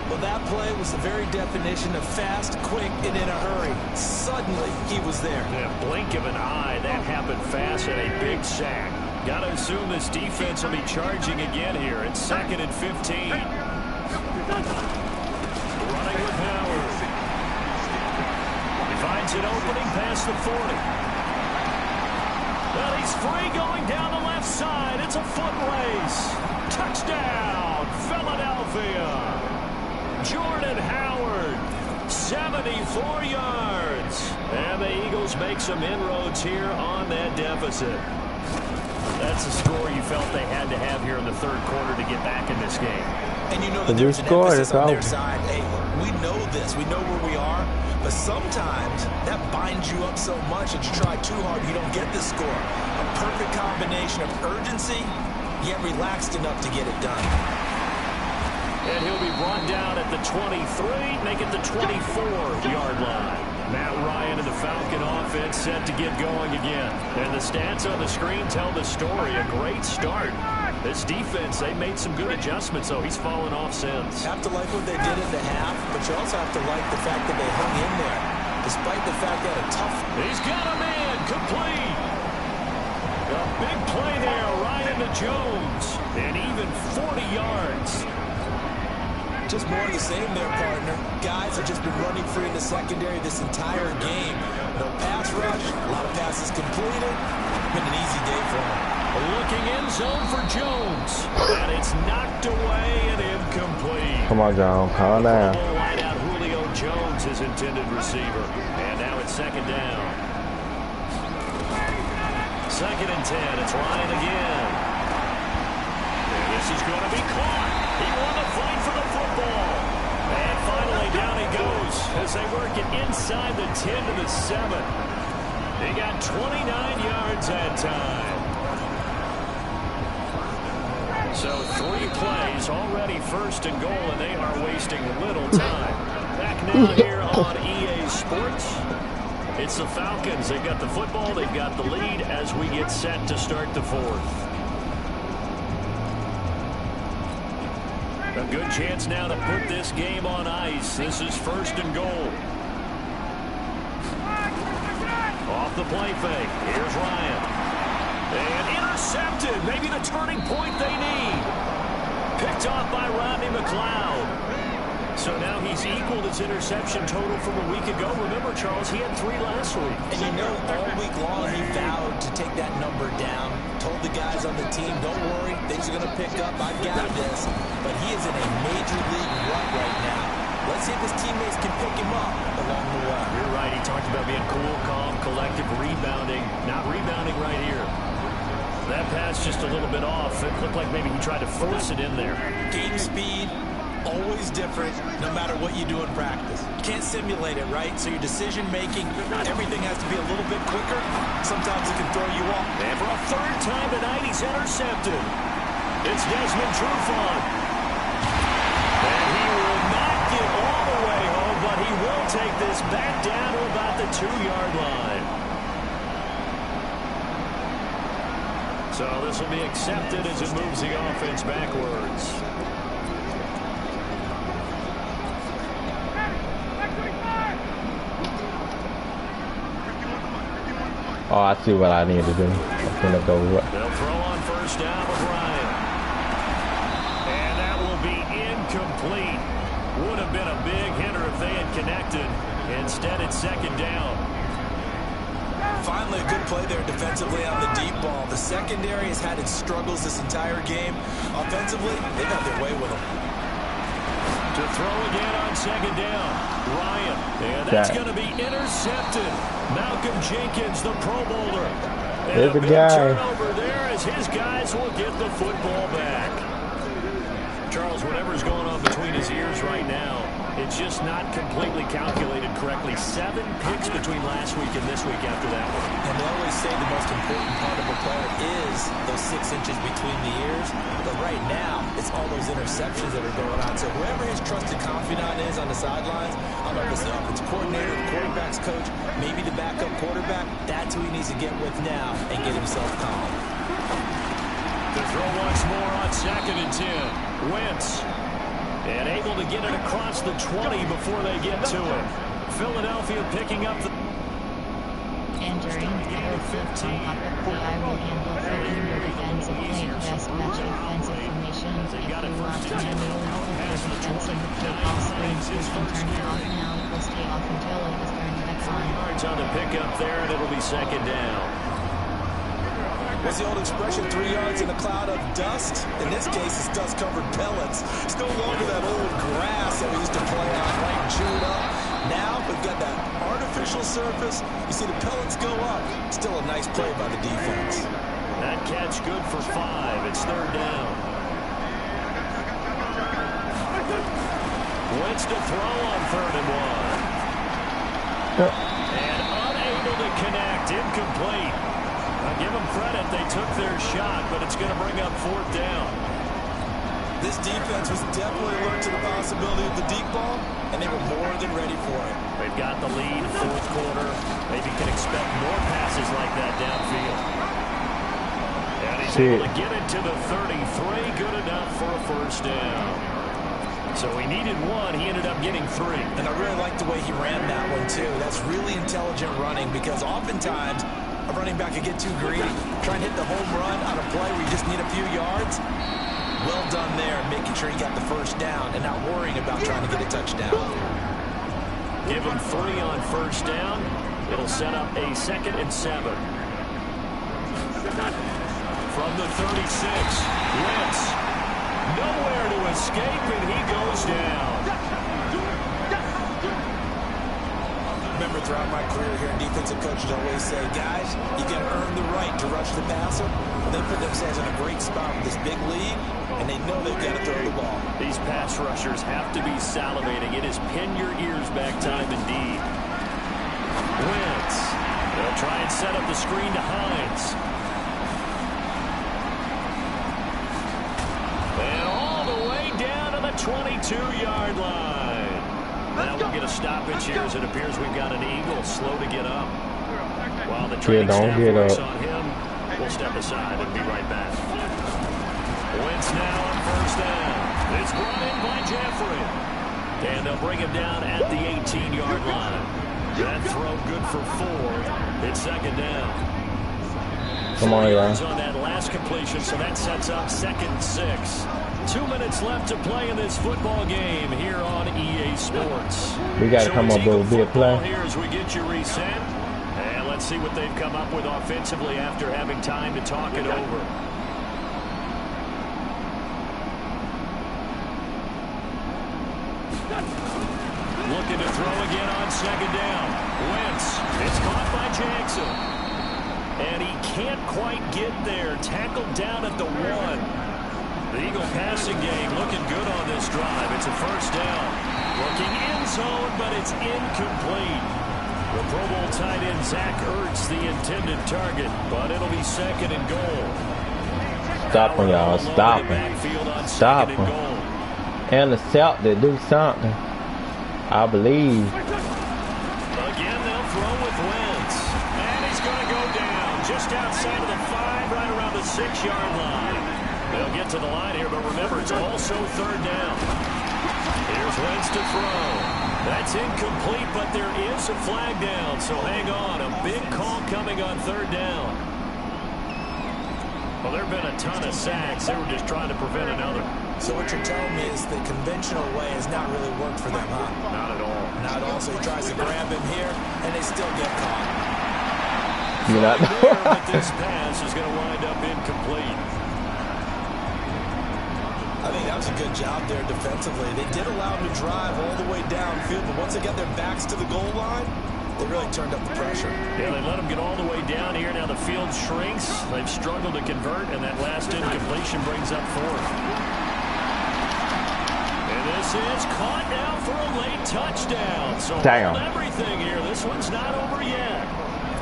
Well, that play was the very definition of fast, quick, and in a hurry. Suddenly, he was there. In a blink of an eye, that happened fast, and a big sack. Got to assume this defense will be charging again here. It's second and 15. Running with Howard. He finds an opening past the 40. Well, he's free going down the left side. It's a foot race. Touchdown, Philadelphia. Jordan Howard, 74 yards. And the Eagles make some inroads here on that deficit. That's a score you felt they had to have here in the third quarter to get back in this game. And you know that there's an emphasis on their side. Hey, we know this. We know where we are. But sometimes that binds you up so much that you try too hard, you don't get this score. A perfect combination of urgency, yet relaxed enough to get it done. And he'll be brought down at the 23, make it the 24-yard line. Matt Ryan and the Falcon offense set to get going again. And the stats on the screen tell the story. A great start. This defense, they made some good adjustments, so he's fallen off since. You have to like what they did in the half, but you also have to like the fact that they hung in there. Despite the fact they had a tough... He's got a man, complete. A big play there, Ryan to Jones. And even 40 yards. Just more of the same there, partner. Guys have just been running free in the secondary this entire game. No pass rush, a lot of passes completed. Been an easy day for them. Looking in zone for Jones. And it's knocked away and incomplete. Come on, John. Calm down. Wide out Julio Jones, his intended receiver. And now it's second down. 2nd and 10. It's Ryan again. And this is going to be caught. He won the fight for the football. And finally down he goes as they work it inside the 10 to the 7. They got 29 yards that time. So 3 plays, already 1st and goal, and they are wasting little time. Back now here on EA Sports. It's the Falcons. They've got the football. They've got the lead as we get set to start the 4th. A good chance now to put this game on ice. This is 1st and goal. Off the play fake. Here's Ryan. And intercepted. Maybe the turning point they need. Picked off by Rodney McLeod. So now he's equaled his interception total from a week ago. Remember, Charles, he had 3 last week. And you know, all week long he vowed to take that number down. Told the guys on the team, don't worry, things are going to pick up. I've got this. But he is in a major league rut right now. Let's see if his teammates can pick him up along the way. You're right. He talked about being cool, calm, collective, rebounding. Not rebounding right here. That pass just a little bit off. It looked like maybe he tried to force it in there. Game speed, always different, no matter what you do in practice. You can't simulate it, right? So your decision-making, everything has to be a little bit quicker. Sometimes it can throw you off. And for a 3rd time tonight, he's intercepted. It's Desmond Trufant. And he will not get all the way home, but he will take this back down to about the 2-yard line. So this will be accepted as it moves the offense backwards. Oh, I see what I need to do. I'm gonna go. They'll throw on 1st down with Ryan. And that will be incomplete. Would have been a big hitter if they had connected. Instead, it's 2nd down. Finally, a good play there defensively on the deep ball. The secondary has had its struggles this entire game. Offensively, they got their way with them. To throw again on 2nd down. Ryan. And that's going to be intercepted. Malcolm Jenkins, the Pro Bowler. There's a a big guy. turnover there as his guys will get the football back. Charles, whatever's going on between his ears right now, it's just not completely calculated correctly. 7 picks between last week and this week after that one. And they always say the most important part of a player is those 6 inches between the ears. But right now, it's all those interceptions that are going on. So whoever his trusted confidant is on the sidelines, I don't know if it's the offensive coordinator, the quarterback's coach, maybe the backup quarterback, that's who he needs to get with now and get himself calm. To throw once more on 2nd and 10. Wentz. And able to get it across the 20 before they get to it. Philadelphia picking up the... Entering number 15. I will handle 15 your defensive play. Best match defensive formation. If you want to manually put your defense in the play off screen, you can turn it off now. It will stay off until it is turned back on. Yards on the pickup there, and it'll be 2nd down. What's the old expression, 3 yards in a cloud of dust? In this case, it's dust-covered pellets. It's no longer that old grass that we used to play on, right, and chew it up. Now, we've got that artificial surface. You see the pellets go up. Still a nice play by the defense. That catch good for 5. It's third down. Wentz to throw on 3rd and 1. And unable to connect. Incomplete. I'll give them credit. They took their shot, but it's going to bring up 4th down. This defense was definitely alert to the possibility of the deep ball, and they were more than ready for it. They've got the lead, 4th quarter. Maybe can expect more passes like that downfield. And he's able to get it to the 33. Good enough for a 1st down. So he needed 1. He ended up getting 3. And I really like the way he ran that one, too. That's really intelligent running because oftentimes a running back could get too greedy. Try and hit the home run on a play where you just need a few yards. Well done there, making sure he got the 1st down and not worrying about trying to get a touchdown. Give him 3 on 1st down. It'll set up a 2nd and 7. From the 36, Wentz. Nowhere to escape, and he goes down. Remember, throughout my career here, defensive coaches always say, guys, you got to earn the right to rush the passer. And they put themselves in a great spot with this big lead, and they know they've got to throw the ball. These pass rushers have to be salivating. It is pin your ears back time indeed. Wentz. They'll try and set up the screen to Hines. And all the way down to the 22-yard line. Now we'll get a stoppage here as it appears we've got an Eagle slow to get up. While the training staff works on him, we'll step aside and be right back. Wentz now on 1st down. It's brought in by Jeffrey. And they'll bring him down at the 18-yard line. That throw good for 4. It's 2nd down. Come on, y'all. On that last completion, so that sets up 2nd and 6. 2 minutes left to play in this football game here on EA Sports. We got to come up with a big play. Here as we get you reset. And let's see what they've come up with offensively after having time to talk it over. Looking to throw again on 2nd down. Wentz. It's caught by Jackson. And he can't quite get there. Tackled down at the 1. The Eagle passing game looking good on this drive. It's a 1st down. Looking in zone, but it's incomplete. The Pro Bowl tight end Zach Ertz, the intended target, but it'll be 2nd and goal. Stop him, y'all. Stop him. Stop him. And the South to do something. I believe. Again, they'll throw with Wentz. And he's going to go down just outside of the 5, right around the 6-yard line. They'll get to the line here, but remember, it's also 3rd down. Here's Wentz to throw. That's incomplete, but there is a flag down, so hang on. A big call coming on 3rd down. Well, there have been a ton of sacks. They were just trying to prevent another. So what you're telling me is the conventional way has not really worked for them, huh? Not at all. Not at all. So he tries to grab him here, and they still get caught. You're not. But this pass is going to wind up incomplete. I think that was a good job there defensively. They did allow him to drive all the way downfield, but once they got their backs to the goal line, they really turned up the pressure. Yeah, they let him get all the way down here. Now the field shrinks. They've struggled to convert, and that last incompletion brings up 4th. And this is caught now for a late touchdown. So damn. Hold everything here. This one's not over yet.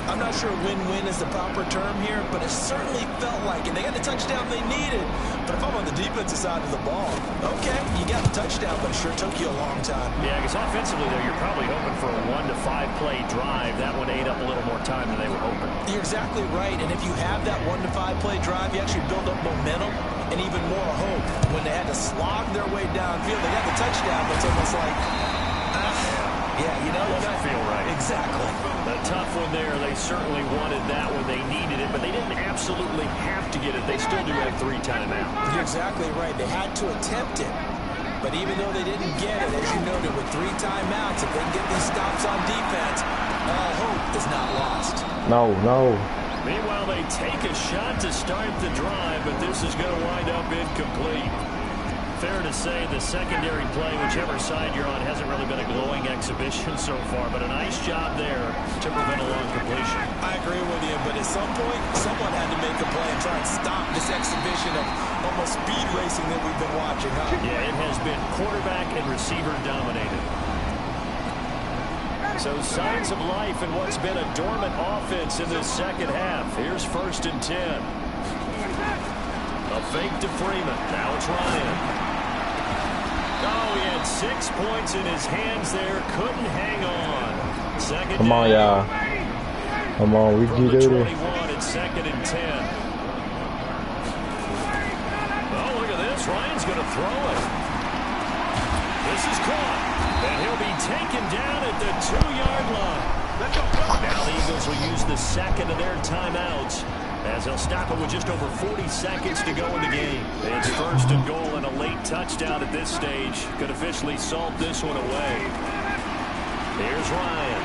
I'm not sure win-win is the proper term here, but it certainly felt like it. They got the touchdown they needed. But if I'm on the defensive side of the ball, okay, you got the touchdown, but it sure took you a long time. Yeah, because offensively, though, you're probably hoping for a 1 to 5 play drive. That one ate up a little more time than they were hoping. You're exactly right, and if you have that 1 to 5 play drive, you actually build up momentum and even more hope. When they had to slog their way downfield, they got the touchdown, but it's almost like, yeah, you know, doesn't feel right. Exactly. A tough one there. They certainly wanted that when they needed it, but they didn't absolutely have to get it. They still do have 3 timeouts. You're exactly right. They had to attempt it. But even though they didn't get it, as you noted, with 3 timeouts, if they can get these stops on defense, hope is not lost. No, no. Meanwhile, they take a shot to start the drive, but this is going to wind up incomplete. Fair to say the secondary play, whichever side you're on, hasn't really been a glowing exhibition so far, but a nice job there to prevent a long completion. I agree with you, but at some point, someone had to make a play and try and stop this exhibition of almost speed racing that we've been watching, huh? Yeah, it has been quarterback and receiver dominated. So signs of life in what's been a dormant offense in this second half. Here's 1st and 10. A fake to Freeman. Now it's Ryan. Oh, he had 6 points in his hands there. Couldn't hang on. Second Come on, y'all. Come on, we can do this. 21 and 2nd and 10. Oh, look at this. Ryan's going to throw it. This is caught. And he'll be taken down at the 2-yard line. Now the Eagles will use the second of their timeouts, as they'll stop it with just over 40 seconds to go in the game. It's 1st and goal, and a late touchdown at this stage could officially salt this one away. Here's Ryan.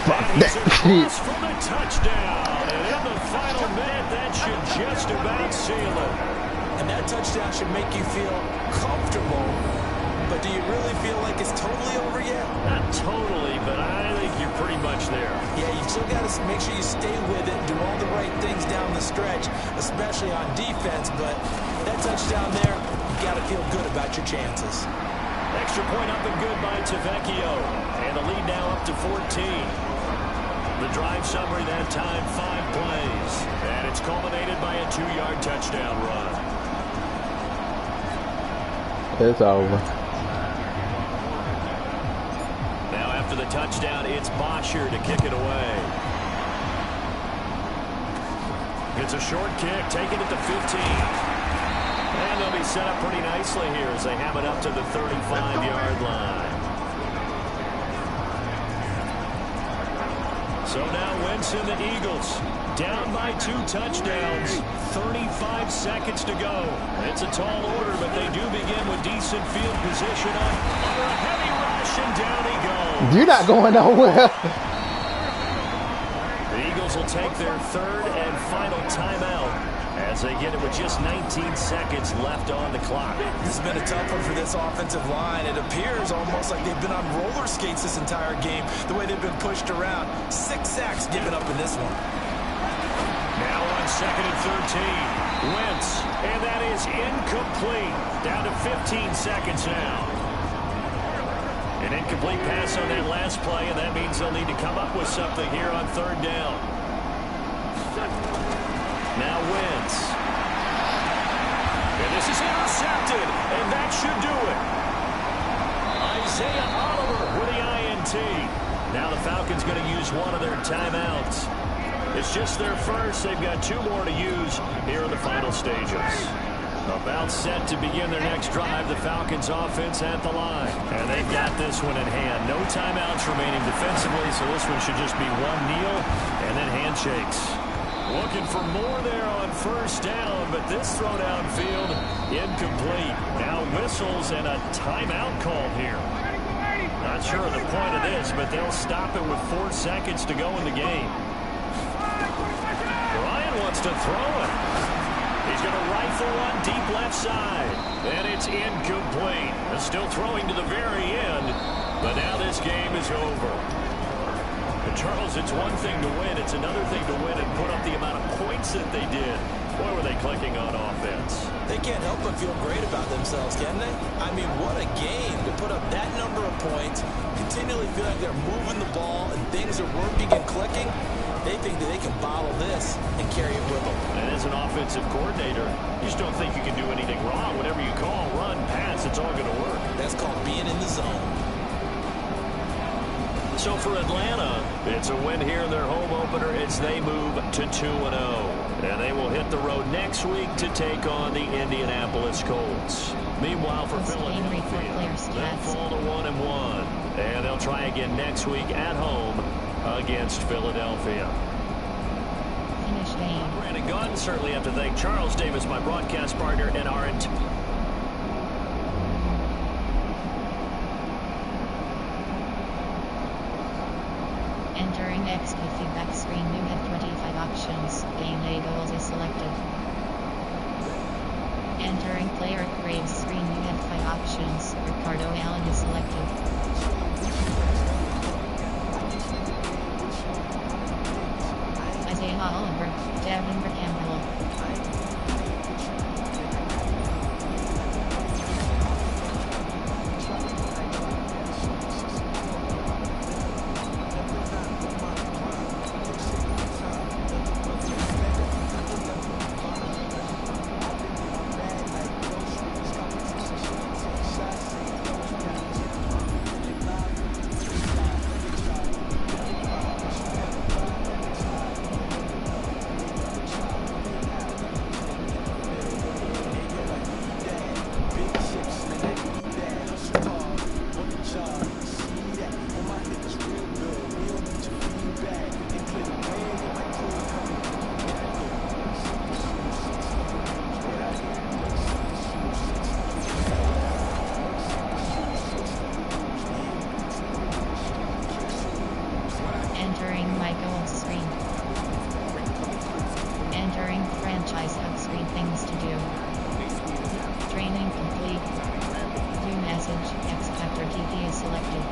And he's across for the touchdown. And in the final minute, that should just about seal it. And that touchdown should make you feel comfortable. But do you really feel like it's totally over yet? Not totally, but I think you're pretty much there. Yeah, you still got to make sure you stay with it, do all the right things down the stretch, especially on defense. But that touchdown there, you got to feel good about your chances. Extra point up and good by Tavecchio. And the lead now up to 14. The drive summary that time, 5 plays. And it's culminated by a 2-yard touchdown run. It's over. After the touchdown, it's Bosher to kick it away. It's a short kick, taking it to 15. And they'll be set up pretty nicely here as they have it up to the 35-yard line. So now Wentz and the Eagles down by 2 touchdowns. 35 seconds to go. It's a tall order, but they do begin with decent field position under a heavy rush, and down he goes. You're not going nowhere. The Eagles will take their 3rd and final timeout as they get it with just 19 seconds left on the clock. This has been a tough one for this offensive line. It appears almost like they've been on roller skates this entire game, the way they've been pushed around. 6 sacks given up in this one. Now on 2nd and 13, Wentz, and that is incomplete. Down to 15 seconds now. An incomplete pass on that last play, and that means they'll need to come up with something here on 3rd down. Now Wentz. And this is intercepted, and that should do it. Isaiah Oliver with the INT. Now the Falcons going to use one of their timeouts. It's just their first. They've got 2 more to use here in the final stages. About set to begin their next drive, the Falcons offense at the line. And they've got this one in hand. No timeouts remaining defensively, so this one should just be one kneel and then handshakes. Looking for more there on 1st down, but this throw downfield incomplete. Now whistles and a timeout call here. Not sure of the point of this, but they'll stop it with 4 seconds to go in the game. Ryan wants to throw it. He's going to rifle one deep left side. And it's incomplete. It's still throwing to the very end. But now this game is over. And Charles, it's one thing to win. It's another thing to win and put up the amount of points that they did. Boy, were they clicking on offense. They can't help but feel great about themselves, can they? I mean, what a game to put up that number of points, continually feel like they're moving the ball and things are working and clicking. They think that they can bottle this and carry it with them. And as an offensive coordinator, you just don't think you can do anything wrong. Whatever you call, run, pass, it's all going to work. That's called being in the zone. So for Atlanta, it's a win here in their home opener as they move to 2-0. And they will hit the road next week to take on the Indianapolis Colts. Meanwhile, for Philadelphia, they'll fall to 1-1. And they'll try again next week at home against Philadelphia. Finish game. Brandon Gunn, certainly have to thank Charles Davis, my broadcast partner, and our Entering XP feedback screen. You have 25 options. Game A goals is selected. Entering player grade screen, you have 5 options. Ricardo Allen is selected. Isaiah Oliver, Devin Campbell. Entering my goals screen. Entering franchise hub screen, things to do. Training complete. View message, X Factor TV is selected.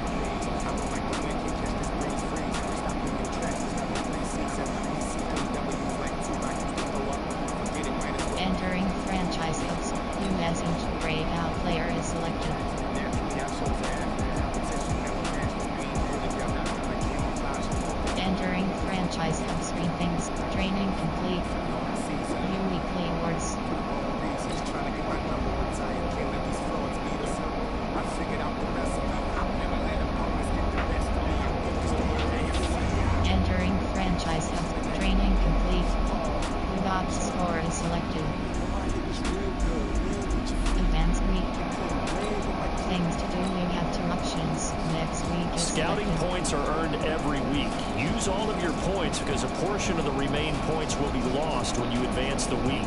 Entering franchise hubs, view message, grayed out player is selected. Entering franchise hub screen, things, training complete. View weekly awards. Entering franchise hub, training complete. Blue box score is selected. Advanced week. Things to do, you have 2 options. Next week is Scouting selected. points are earned every week. Use all of your points because a portion of the remaining points will be lost when you advance the week.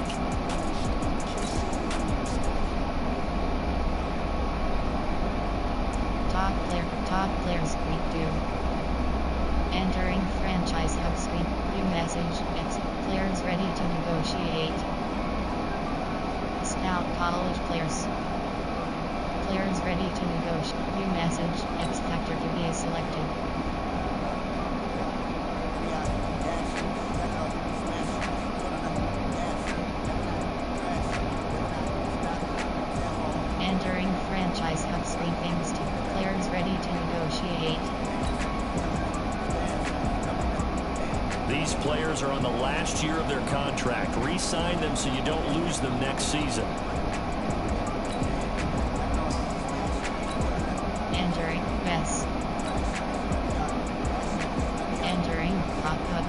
Top players week 2. Entering franchise hub screen, view message, X players ready to negotiate. Scout college players. Players ready to negotiate. View message, X Factor QB is selected. Entering franchise hub screen, things to players ready to negotiate. These players are on the last year of their contract. Re-sign them so you don't lose them next season. Entering West. Entering pop-up.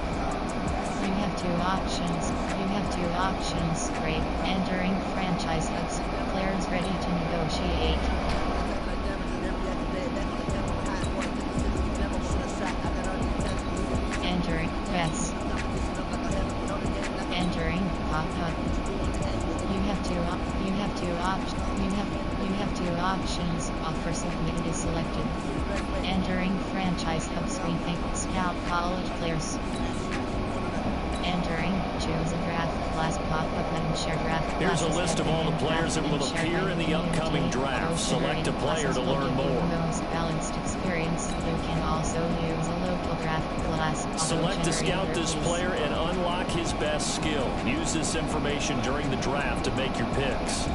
You have 2 options. You have 2 options. Great. Entering franchise hubs. Players ready to negotiate. Entering West. Entering pop-up. You have 2 options. Offer submitted is selected. Entering franchise hub screen, think scout college players. Entering choose a draft class pop-up and share draft. Here's a list of all the players that will appear in the upcoming draft. Select a player to learn more. Most balanced experience. You can also use a local draft class. Select to scout this player and unlock his best skill. Use this information during the draft to make your picks.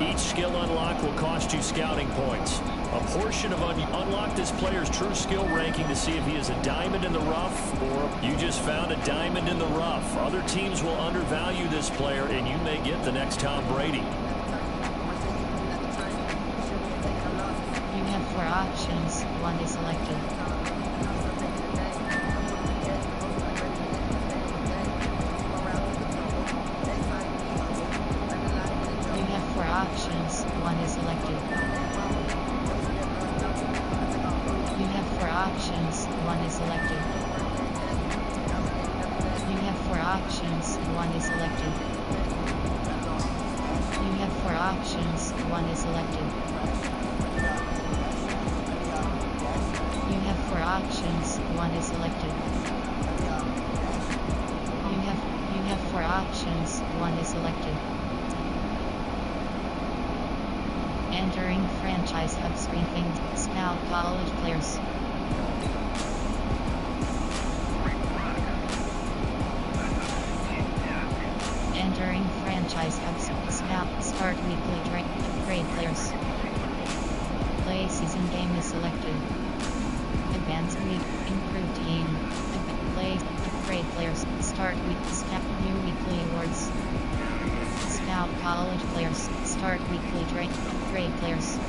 Each skill unlock will cost you scouting points. A portion of unlock this player's true skill ranking to see if he is a diamond in the rough or you just found a diamond in the rough. Other teams will undervalue this player and you may get the next Tom Brady. You have 4 options. 1 is selected. You have 4 options. 1 is selected. You have 4 options. 1 is selected. You have 4 options. 1 is selected. You have 4 options. 1 is selected. You have 4 options. 1 is selected. You have 4 options. college players. Entering franchise hubs. Scout. Start weekly train. Upgrade players. Play season game is selected. Advanced week. Improved team. Play. Upgrade players. Start week. Scout. New weekly awards. Scout college players. Start weekly train. Upgrade players.